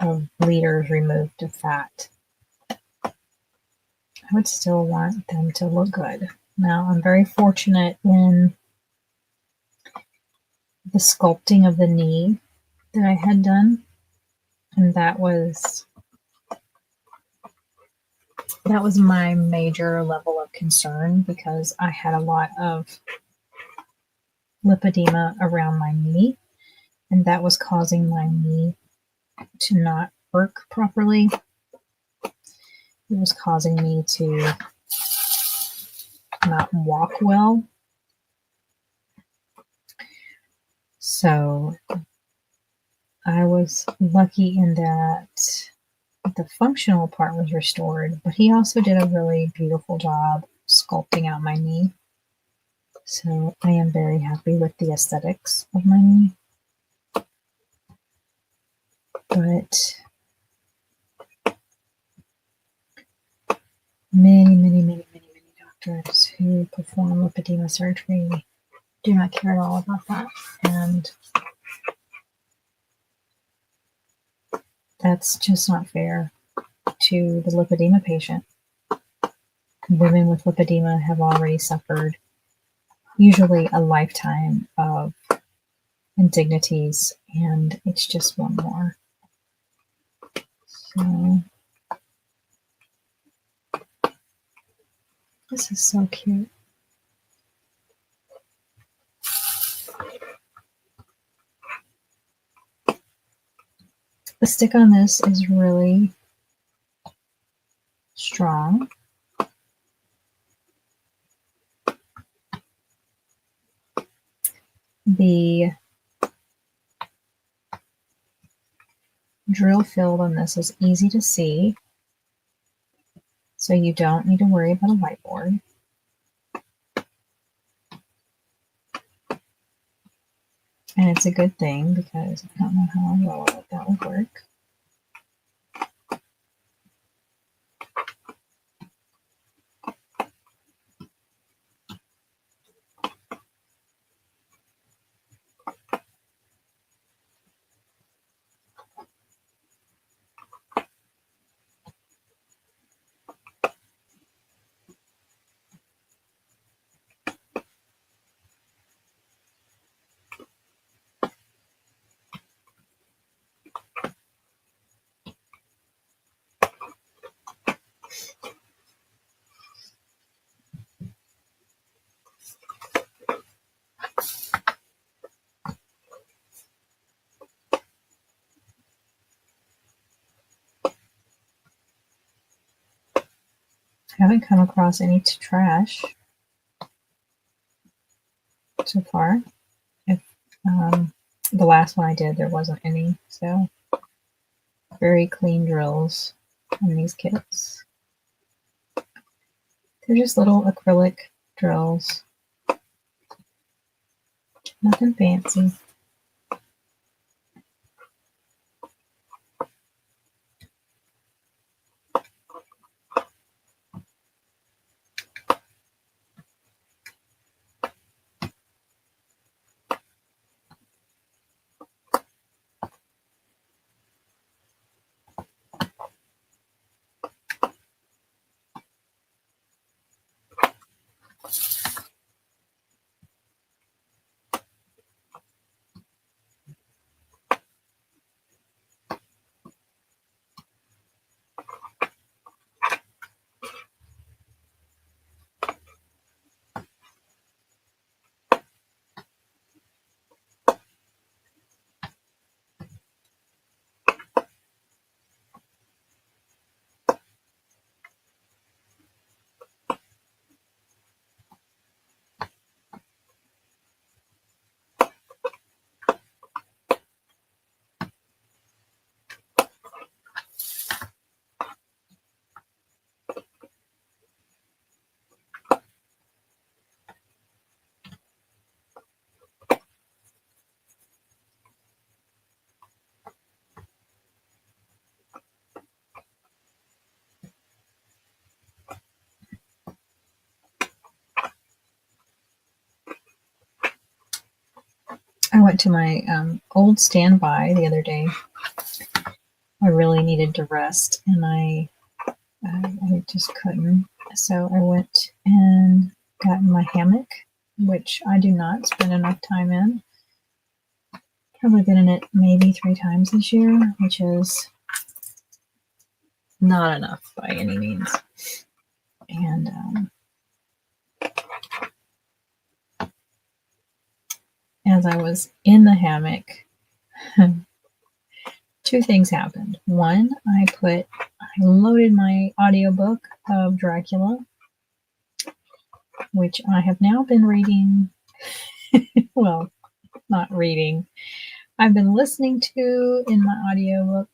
of liters removed of fat. I would still want them to look good. Now, I'm very fortunate in the sculpting of the knee that I had done, and that was my major level of concern because I had a lot of lipedema around my knee, and that was causing my knee to not work properly. It was causing me to not walk well. So I was lucky in that the functional part was restored, but he also did a really beautiful job sculpting out my knee. So I am very happy with the aesthetics of my knee. But many doctors who perform lipedema surgery do not care at all about that. And that's just not fair to the lipedema patient. Women with lipedema have already suffered usually a lifetime of indignities, and it's just one more. So this is so cute. The stick on this is really strong. The drill field on this is easy to see, so you don't need to worry about a whiteboard. And it's a good thing because I don't know how well that will work. I haven't come across any trash so far. If the last one I did, there wasn't any. So very clean drills in these kits. They're just little acrylic drills. Nothing fancy. I went to my old standby the other day. I really needed to rest, and I just couldn't. So I went and got in my hammock, which I do not spend enough time in. Probably been in it maybe 3 times this year, which is not enough by any means. And as I was in the hammock, 2 things happened. One, I loaded my audiobook of Dracula, which I have now been reading. Well, not reading. I've been listening to in my audiobook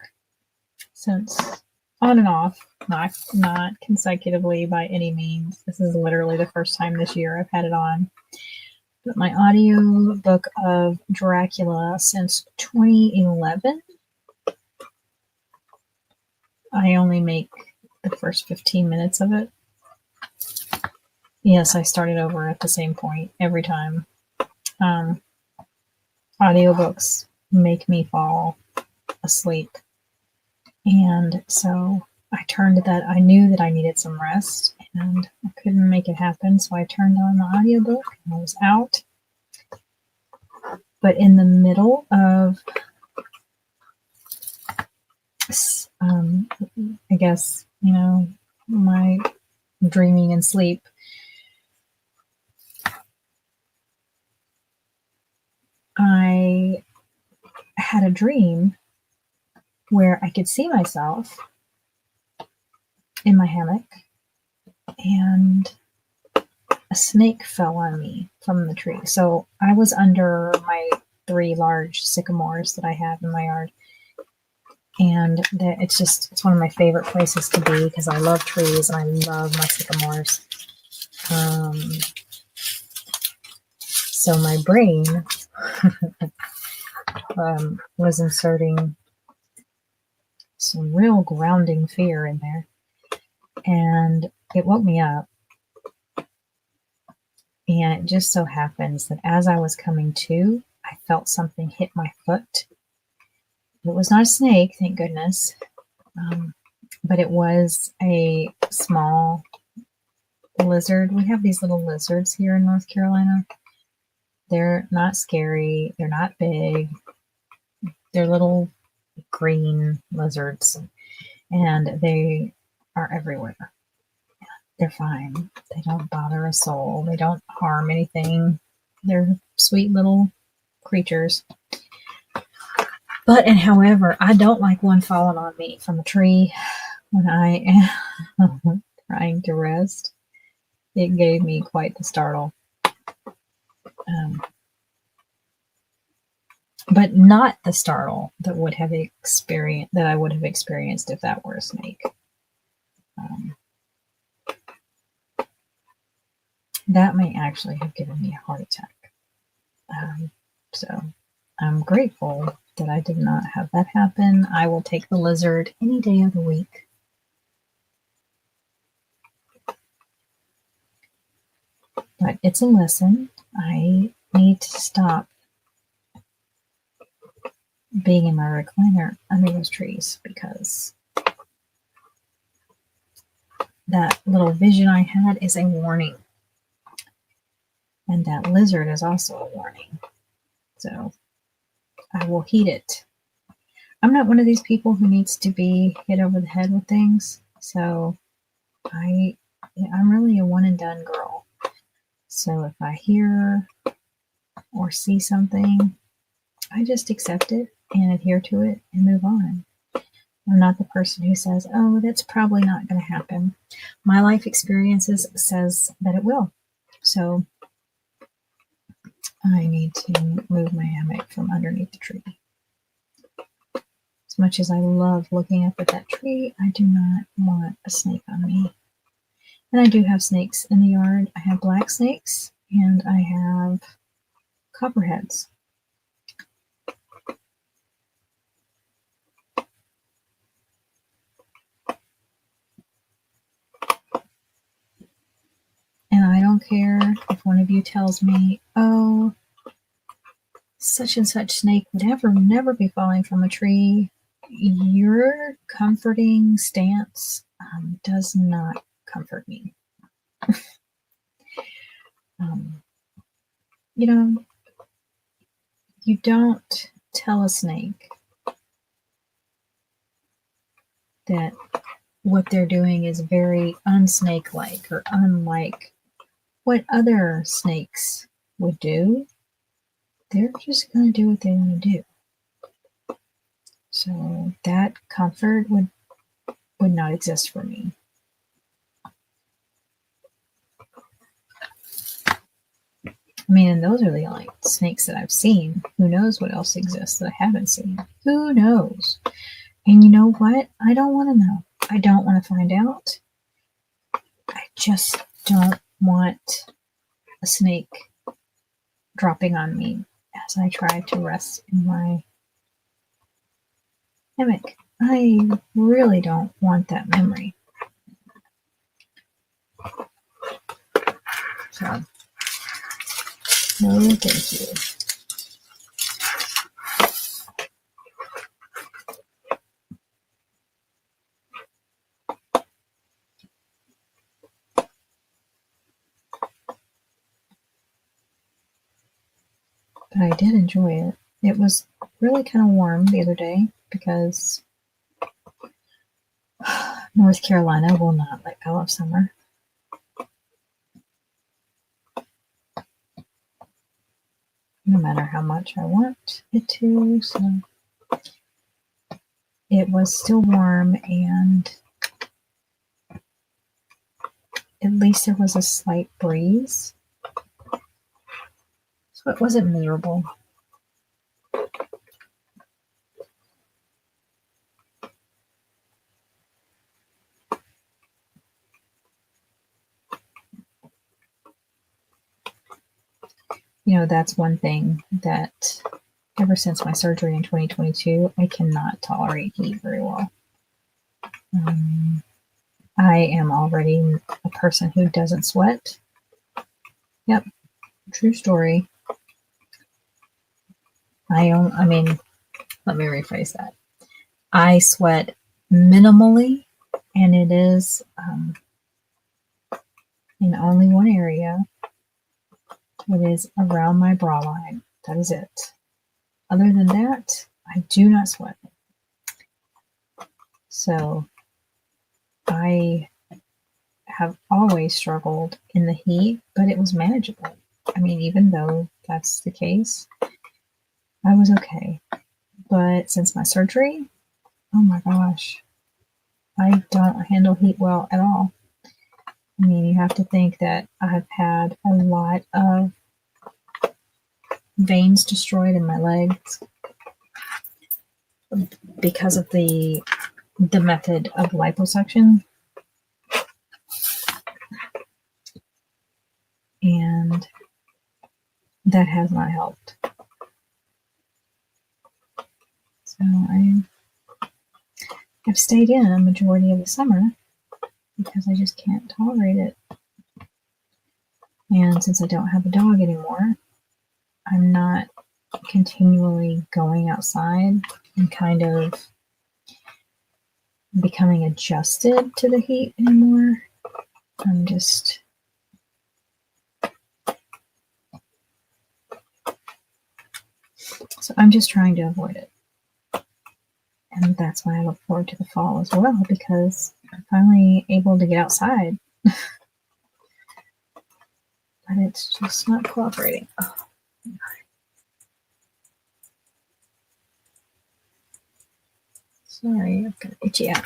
since on and off, not consecutively by any means. This is literally the first time this year I've had it on. But my audiobook of Dracula since 2011. I only make the first 15 minutes of it. Yes, I started over at the same point every time. Audiobooks make me fall asleep. And so I turned to that. I knew that I needed some rest and I couldn't make it happen. So I turned on the audiobook and I was out. But in the middle of, I guess, my dreaming and sleep, I had a dream where I could see myself in my hammock and a snake fell on me from the tree. So I was under my 3 large sycamores that I have in my yard. And it's one of my favorite places to be because I love trees and I love my sycamores. So my brain was inserting some real grounding fear in there. And it woke me up. And it just so happens that as I was coming to, I felt something hit my foot. It was not a snake, thank goodness. But it was a small lizard. We have these little lizards here in North Carolina. They're not scary. They're not big. They're little green lizards. And they are everywhere. They're fine. They don't bother a soul. They don't harm anything. They're sweet little creatures. However, I don't like one falling on me from a tree when I am trying to rest. It gave me quite the startle. But not the startle that I would have experienced if that were a snake. That may actually have given me a heart attack. So I'm grateful that I did not have that happen. I will take the lizard any day of the week. But it's a lesson. I need to stop being in my recliner under those trees because that little vision I had is a warning. And that lizard is also a warning. So I will heed it. I'm not one of these people who needs to be hit over the head with things. So I'm really a one and done girl. So if I hear or see something, I just accept it and adhere to it and move on. I'm not the person who says, oh, that's probably not going to happen. My life experiences says that it will. So I need to move my hammock from underneath the tree. As much as I love looking up at that tree, I do not want a snake on me. And I do have snakes in the yard. I have black snakes and I have copperheads. And I don't care if one of you tells me, oh, such and such snake would never be falling from a tree. Your comforting stance does not comfort me. You know, you don't tell a snake that what they're doing is very unsnake-like or unlike what other snakes would do. They're just going to do what they want to do. So that comfort would not exist for me. I mean, and those are the only snakes that I've seen. Who knows what else exists that I haven't seen? Who knows? And you know what? I don't want to know. I don't want to find out. I just don't want a snake dropping on me as I try to rest in my hammock. I really don't want that memory. So, no, thank you. But I did enjoy it. It was really kind of warm the other day because North Carolina will not let go of summer. No matter how much I want it to, so it was still warm, and at least there was a slight breeze, so it wasn't miserable. You know, that's one thing that ever since my surgery in 2022, I cannot tolerate heat very well. I am already a person who doesn't sweat. Yep, true story. I mean, let me rephrase that. I sweat minimally, and it is in only one area. It is around my bra line. That is it. Other than that, I do not sweat. So I have always struggled in the heat, but it was manageable. I mean, even though that's the case, I was okay. But since my surgery, oh my gosh, I don't handle heat well at all. I mean, you have to think that I've had a lot of veins destroyed in my legs because of the method of liposuction. And that has not helped. So I've stayed in a majority of the summer because I just can't tolerate it. And since I don't have a dog anymore, I'm not continually going outside and kind of becoming adjusted to the heat anymore. I'm just trying to avoid it. And that's why I look forward to the fall as well, because I'm finally able to get outside. But it's just not cooperating. Oh. Sorry, I've got an itchy eye.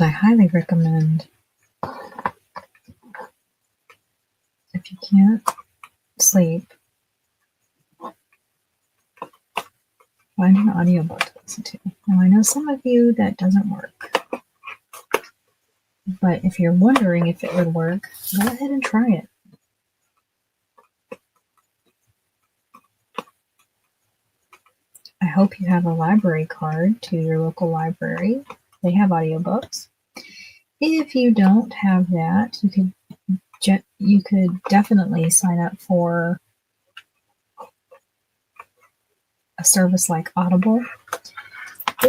I highly recommend, if you can't sleep, find an audiobook to listen to. Now, I know some of you that doesn't work, but if you're wondering if it would work, go ahead and try it. I hope you have a library card to your local library. They have audiobooks. If you don't have that, you could definitely sign up for a service like Audible,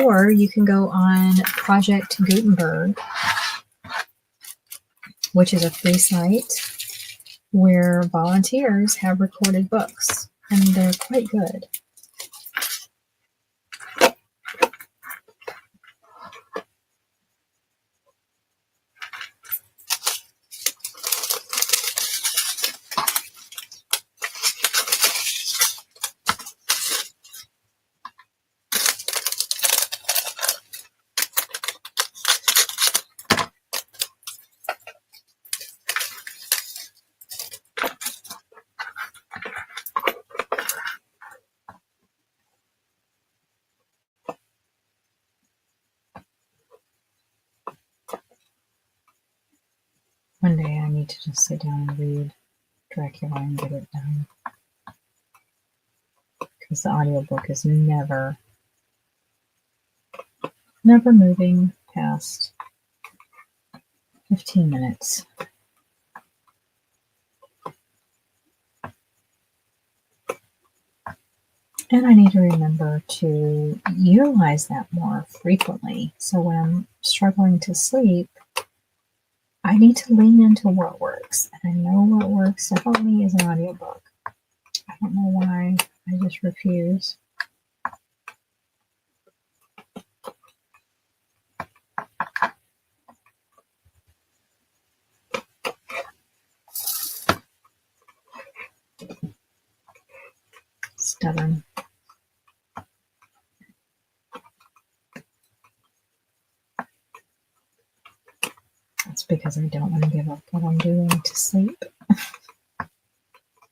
or you can go on Project Gutenberg, which is a free site where volunteers have recorded books, and they're quite good. One day I need to just sit down and read Dracula and get it done. Because the audiobook is never moving past 15 minutes. And I need to remember to utilize that more frequently. So when I'm struggling to sleep, I need to lean into what works. And I know what works to help me is an audiobook. I don't know why. I just refuse. Stubborn. That's because I don't want to give up what I'm doing to sleep.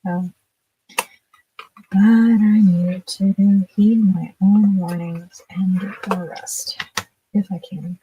So, but I need to heed my own warnings and get more rest if I can.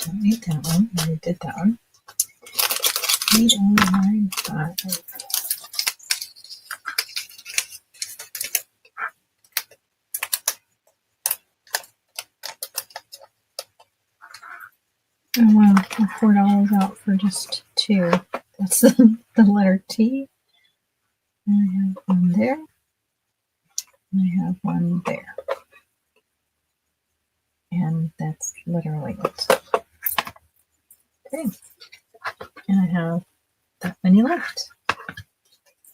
Don't need that one. I already did that one. 8095. Oh wow, $4 out for just two. That's the letter T. And I have one there. And I have one there. And that's literally it. Okay. And I have that many left.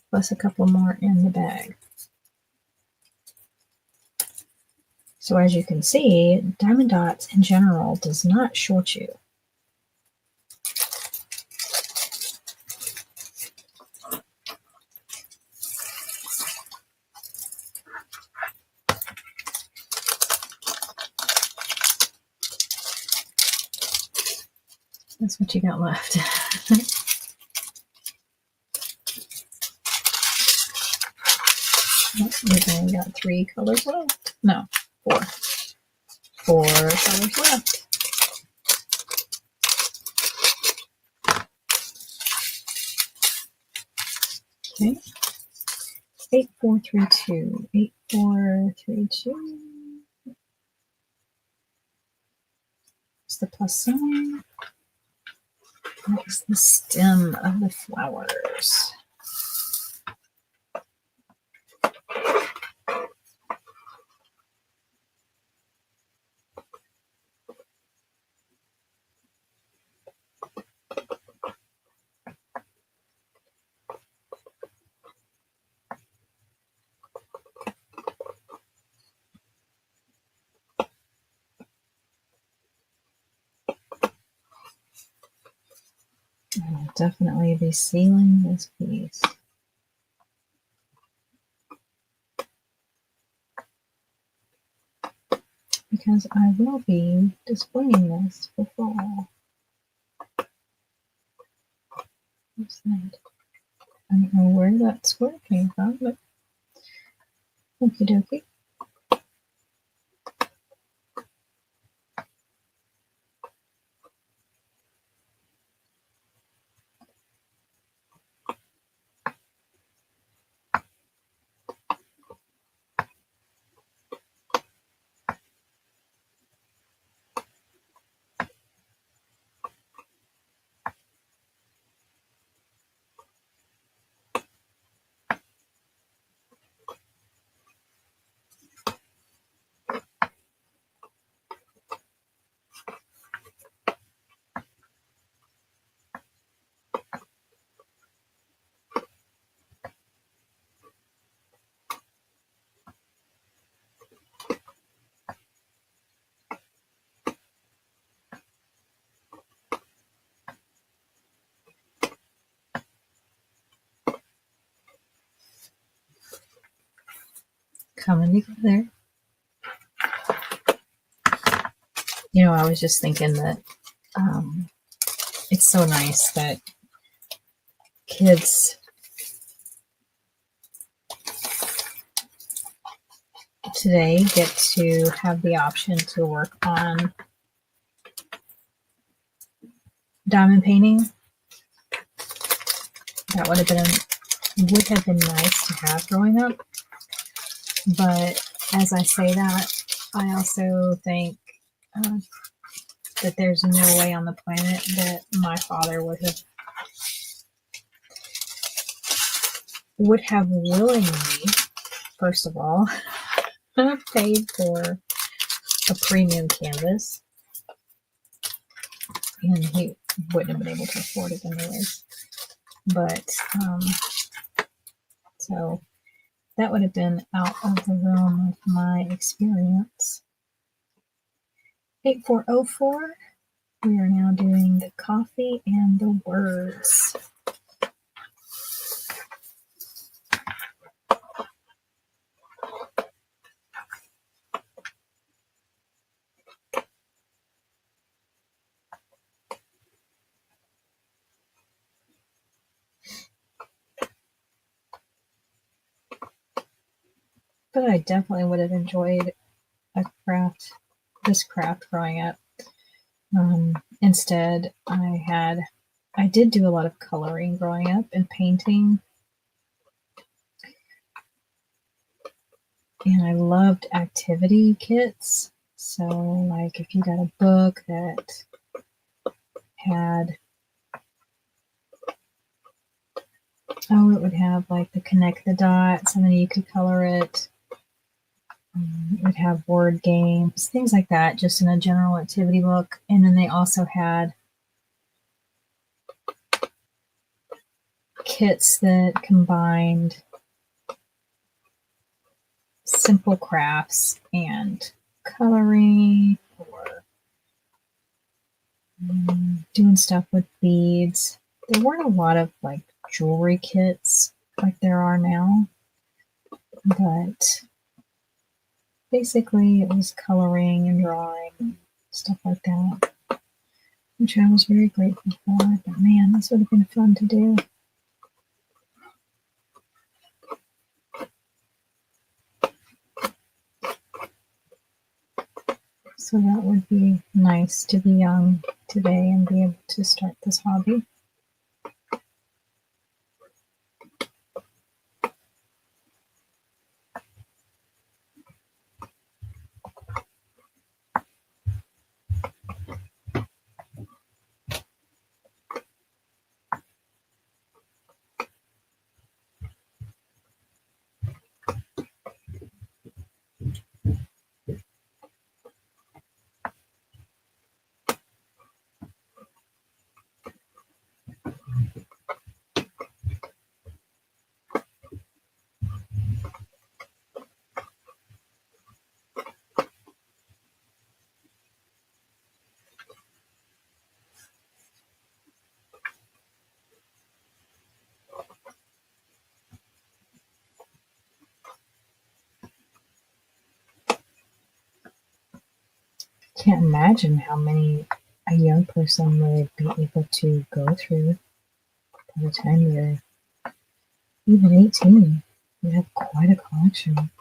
Plus a couple more in the bag. So as you can see, Diamond Dots in general does not short you. That's what you got left. We've only got 3 colors left. No, 4. 4 colors left. Okay. 8432. 8432. It's the plus sign. That's the stem of the flowers. definitely be sealing this piece. Because I will be displaying this for fall. What's that? I don't know where that square came from, but okie dokie. Coming together. You know, I was just thinking that it's so nice that kids today get to have the option to work on diamond painting. That would have been nice to have growing up. But as I say that, I also think that there's no way on the planet that my father would have willingly, first of all, paid for a premium canvas, and he wouldn't have been able to afford it anyways. But so that would have been out of the realm of my experience. 8404. We are now doing the coffee and the words. But I definitely would have enjoyed this craft growing up. Instead, I did do a lot of coloring growing up and painting. And I loved activity kits. So, like, if you got a book that had, it would have like the connect the dots, and then you could color it. It would have word games, things like that, just in a general activity book. And then they also had kits that combined simple crafts and coloring, or doing stuff with beads. There weren't a lot of like jewelry kits like there are now, but basically it was coloring and drawing and stuff like that, which I was very grateful for. But man, this would have been fun to do. So that would be nice to be young today and be able to start this hobby. Can't imagine how many a young person would be able to go through by the time they're even 18. You have quite a collection.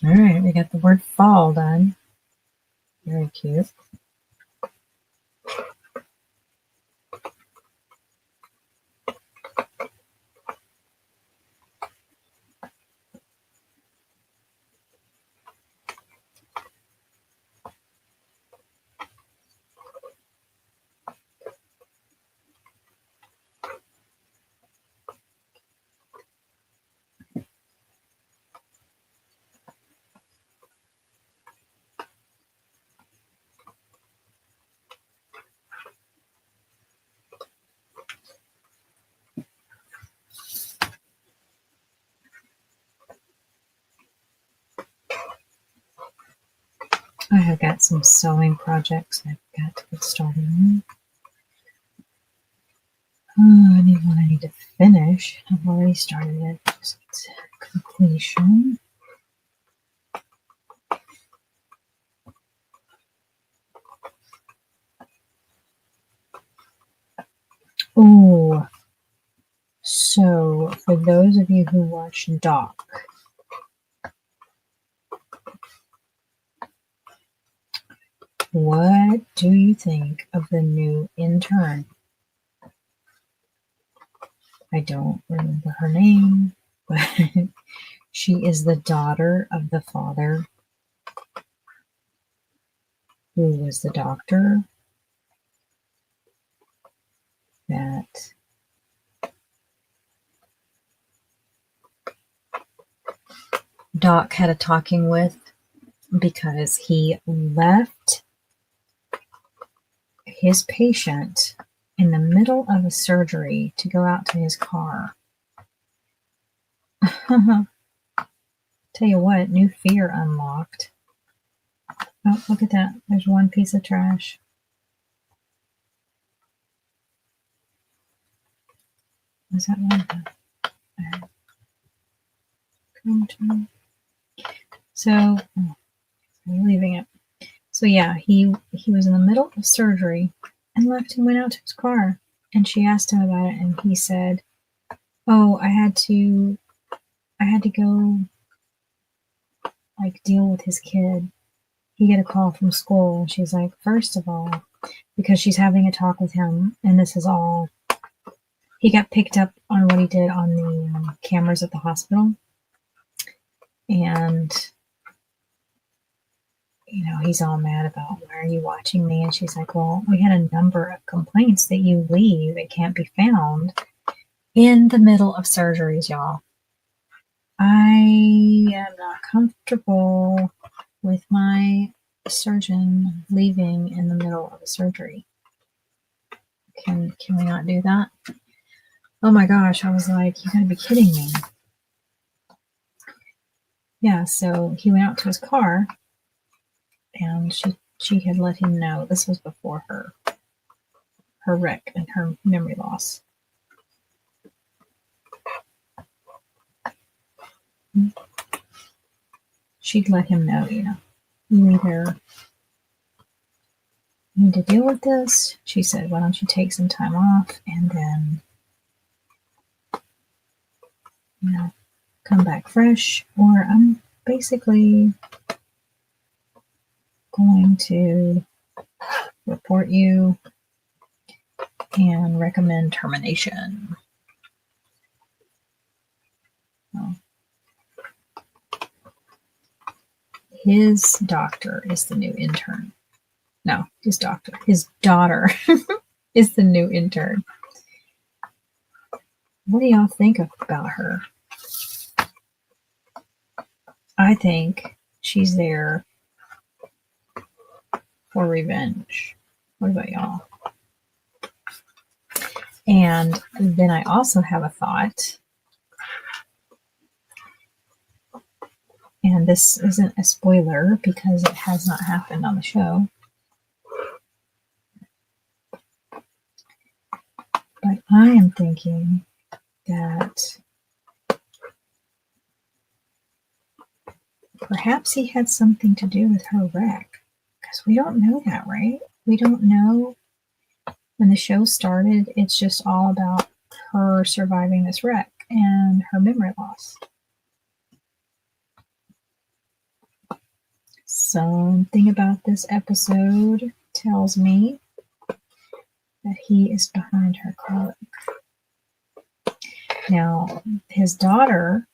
All right, we got the word fall done. Very cute. I have got some sewing projects I've got to get started on. Oh, I need to finish. I've already started it. Just completion. Oh, so for those of you who watch Doc, what do you think of the new intern? I don't remember her name, but she is the daughter of the father who was the doctor that Doc had a talking with because he left his patient in the middle of a surgery to go out to his car. Tell you what, new fear unlocked. Oh, look at that. There's one piece of trash. Was that one? Come to me. So, I'm leaving it. So yeah, he was in the middle of surgery and left and went out to his car. And she asked him about it, and he said, "Oh, I had to go like deal with his kid. He got a call from school." And she's like, "First of all," because she's having a talk with him, and this is all, he got picked up on what he did on the cameras at the hospital. And, you know, he's all mad about, "Why are you watching me?" And she's like, "Well, we had a number of complaints that you leave that can't be found in the middle of surgeries, y'all. I am not comfortable with my surgeon leaving in the middle of a surgery. Can we not do that?" Oh my gosh, I was like, you gotta be kidding me. Yeah, so he went out to his car, and she had let him know. This was before her wreck and her memory loss. She'd let him know, you know, you either need to deal with this. She said, "Why don't you take some time off and then, you know, come back fresh, or I'm basically going to report you and recommend termination." Well, his doctor is the new intern. No, his doctor. His daughter is the new intern. What do y'all think about her? I think she's there for revenge. What about y'all? And then I also have a thought. And this isn't a spoiler because it has not happened on the show. But I am thinking that perhaps he had something to do with her wreck. Because we don't know that, right? We don't know. When the show started, it's just all about her surviving this wreck and her memory loss. Something about this episode tells me that he is behind her car wreck. Now, his daughter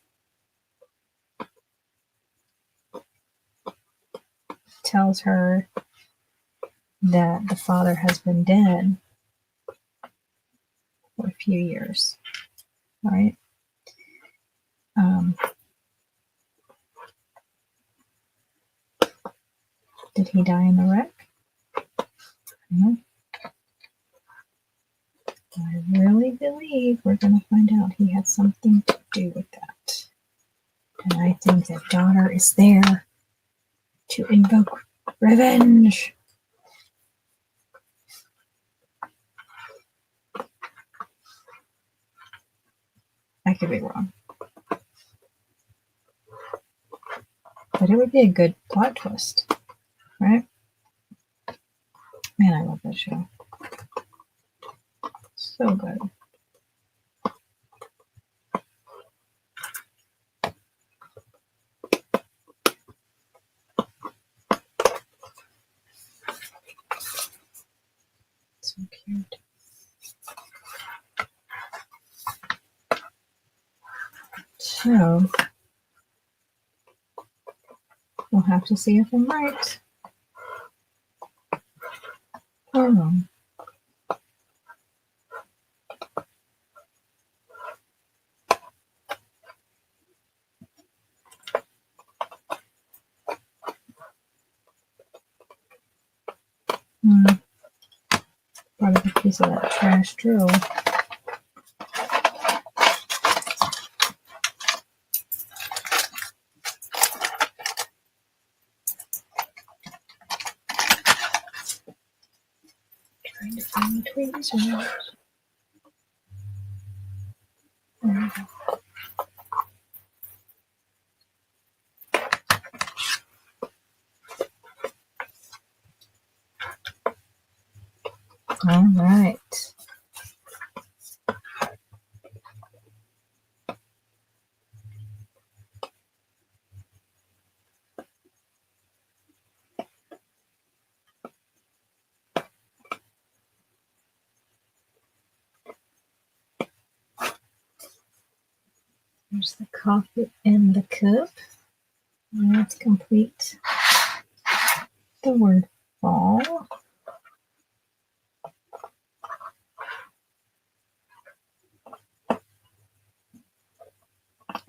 tells her that the father has been dead for a few years, right? Did he die in the wreck? No. I really believe we're going to find out he had something to do with that. And I think that daughter is there to invoke revenge. I could be wrong. But it would be a good plot twist, right? Man, I love that show. So good. So cute. So, we'll have to see if I'm right or wrong. Brought up a piece of that trash drill. Trying to find the tweezers. There we go. All right. There's the coffee in the cup. And let's complete the word fall.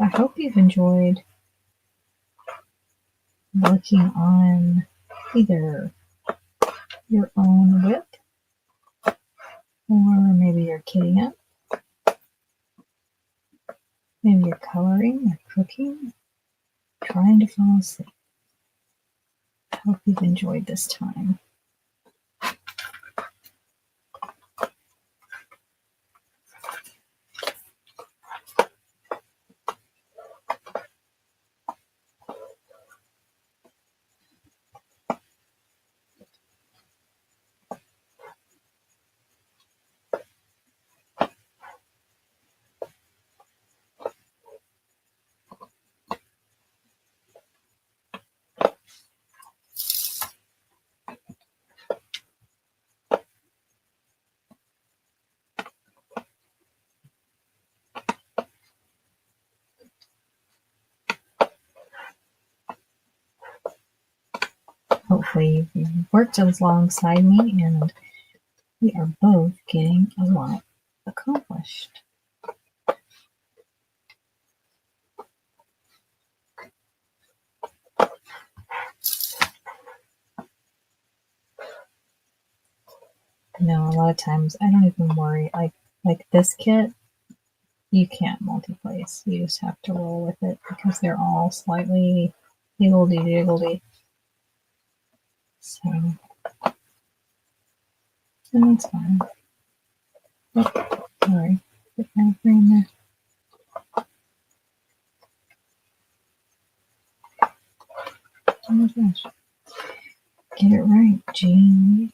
I hope you've enjoyed working on either your own WIP or maybe you're kitting up. Maybe you're coloring or cooking, trying to fall asleep. I hope you've enjoyed this time. Hopefully you've worked alongside me and we are both getting a lot accomplished. No, a lot of times I don't even worry. Like this kit, you can't multi-place. You just have to roll with it because they're all slightly higgledy-diggledy. So, and that's fine. Oh, sorry. Put that in there. Oh my gosh. Get it right, Jean.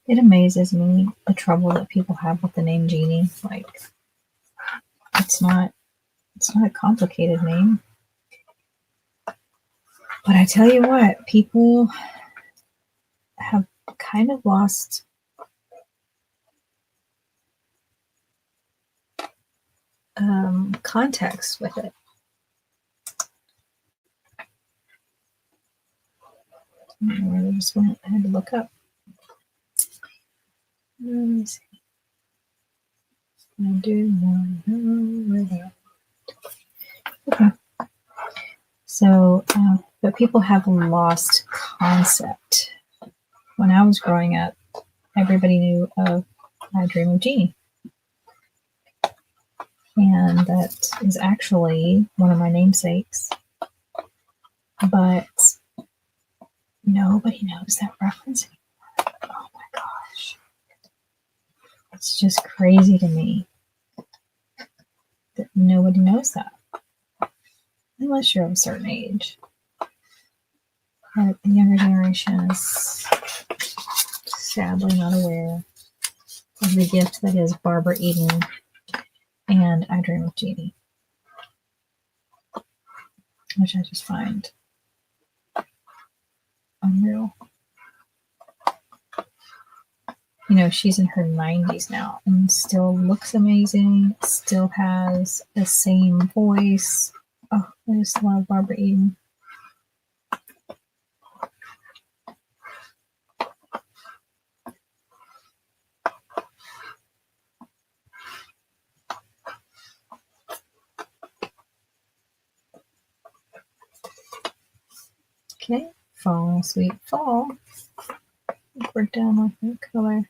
It amazes me the trouble that people have with the name Jeannie. Like, it's not a complicated name. But I tell you what, people have kind of lost context with it. I don't know where they just went. I had to look up. Let me see. I do want to know where they are. Okay. So, but people have lost concept. When I was growing up, everybody knew of I Dream of Jeannie. And that is actually one of my namesakes. But nobody knows that reference anymore. Oh my gosh. It's just crazy to me that nobody knows that. Unless you're of a certain age. But the younger generation is sadly not aware of the gift that is Barbara Eden and I Dream of Jeannie, which I just find unreal. You know, she's in her 90s now and still looks amazing, still has the same voice. Oh, I just love Barbara Eden. Okay, fall, sweet fall. We're done with the color.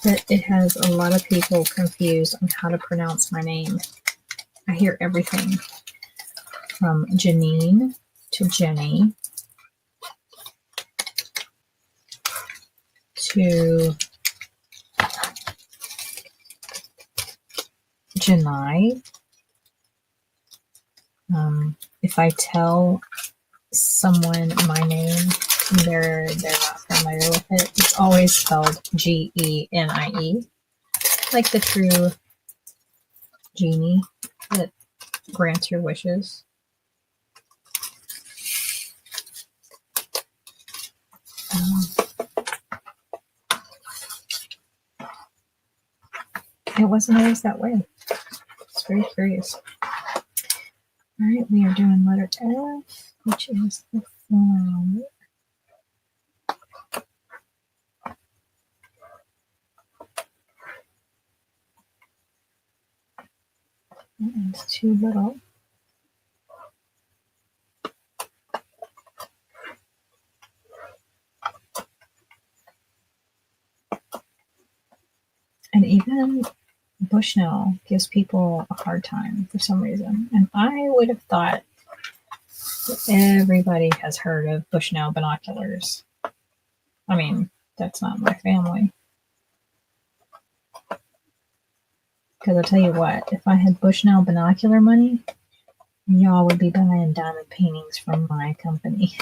But it has a lot of people confused on how to pronounce my name. I hear everything from Janine to Jenny to Janai. If I tell someone my name, they're not familiar with it. It's always spelled Genie, like the true genie that grants your wishes. It wasn't always that way. It's very curious. All right, we are doing letter F, which is the flower. It's too little. And even Bushnell gives people a hard time for some reason. And I would have thought that everybody has heard of Bushnell binoculars. I mean, that's not my family. Because I'll tell you what, if I had Bushnell binocular money, y'all would be buying diamond paintings from my company.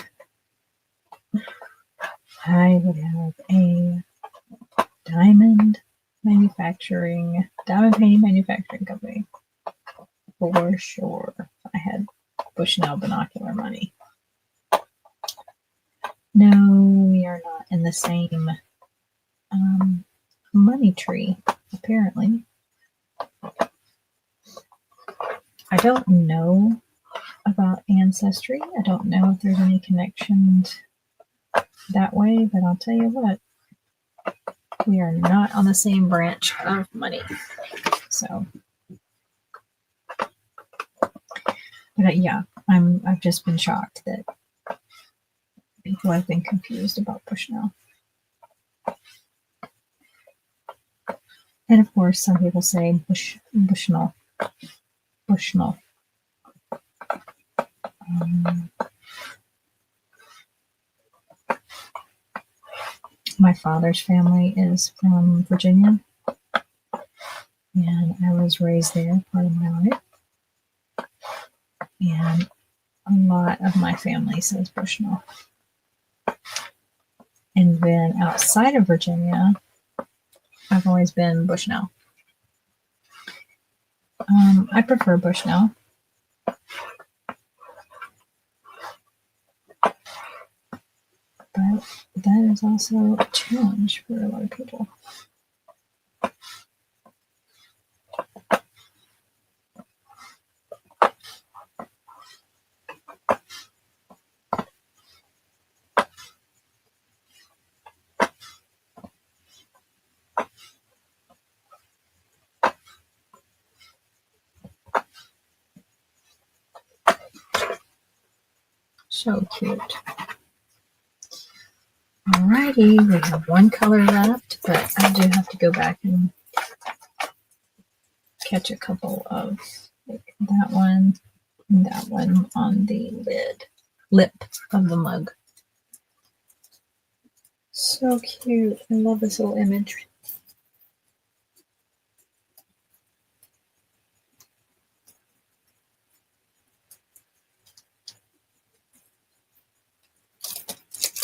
I would have a Diamond Painting Manufacturing Company. For sure. I had Bushnell binocular money. No, we are not in the same money tree, apparently. I don't know about ancestry. I don't know if there's any connections that way, but I'll tell you what, we are not on the same branch of money. So, but yeah, I've just been shocked that people have been confused about Bushnell. And of course, some people say Bushnell. My father's family is from Virginia, and I was raised there part of my life. And a lot of my family says Bushnell. And then outside of Virginia, I've always been Bushnell. I prefer Bushnell. But that is also a challenge for a lot of people. So cute. Alrighty, we have one color left, but I do have to go back and catch a couple of like that one and that one on the lip of the mug. So cute. I love this little image.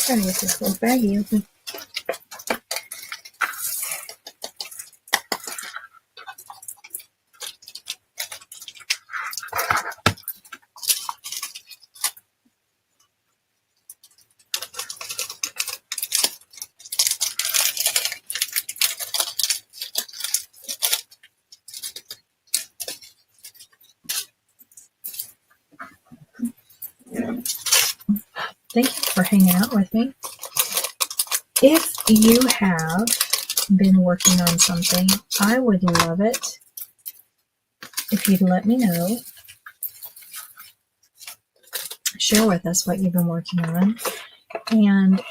Trying to get this little baggie open. Thank you for hanging out with me. If you have been working on something, I would love it if you'd let me know. Share with us what you've been working on. And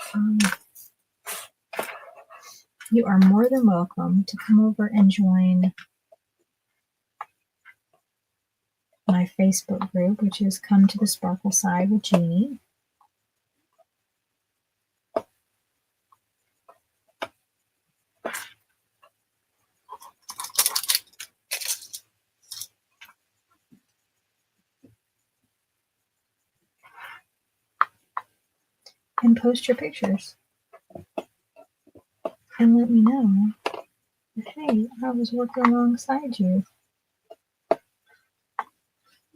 you are more than welcome to come over and join my Facebook group, which is Come to the Sparkle Side with Jeannie. And post your pictures. And let me know, hey, I was working alongside you.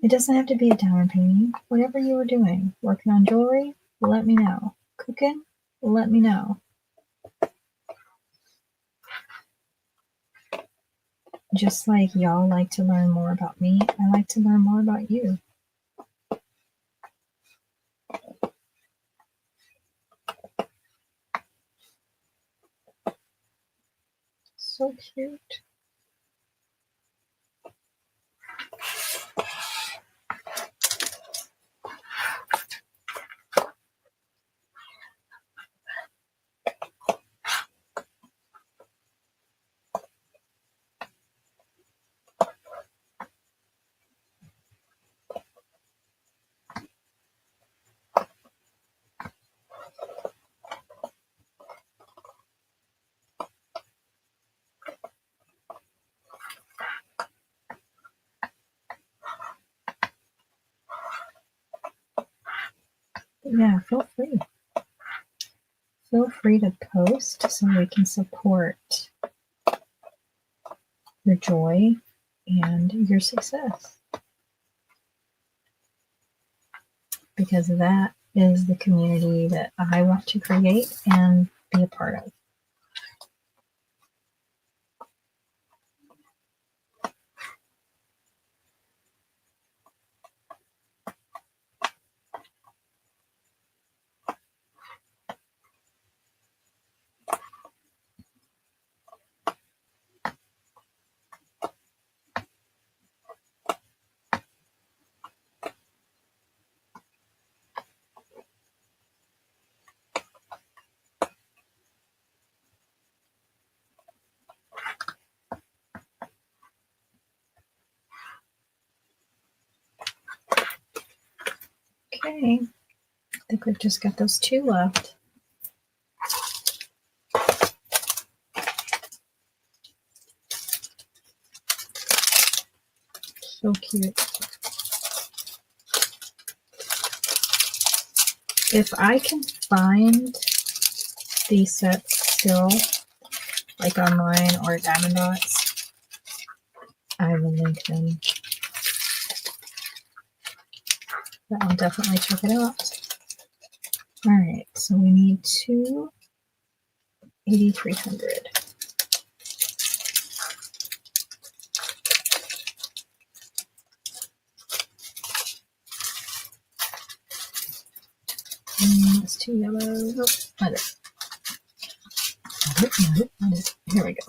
It doesn't have to be a diamond painting. Whatever you were doing, working on jewelry, let me know. Cooking, let me know. Just like y'all like to learn more about me, I like to learn more about you. So cute. Yeah, feel free. Feel free to post so we can support your joy and your success, because that is the community that I want to create and be a part of. Okay, I think we've just got those 2 left. So cute. If I can find these sets still, like online or at Diamond Dotz, I will link them. But I'll definitely check it out. All right, so we need 2 8300. That's 2 yellow. Oh, not it. Not it. Here we go.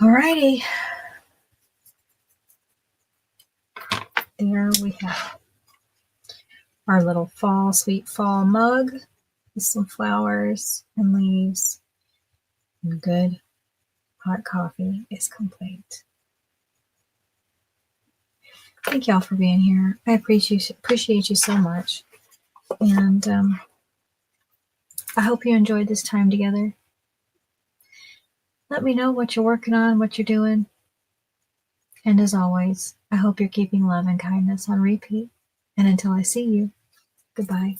Alrighty. There we have our little sweet fall mug with some flowers and leaves, and good hot coffee is complete. Thank y'all for being here. I appreciate you so much. And I hope you enjoyed this time together. Let me know what you're working on, what you're doing. And as always, I hope you're keeping love and kindness on repeat. And until I see you, goodbye.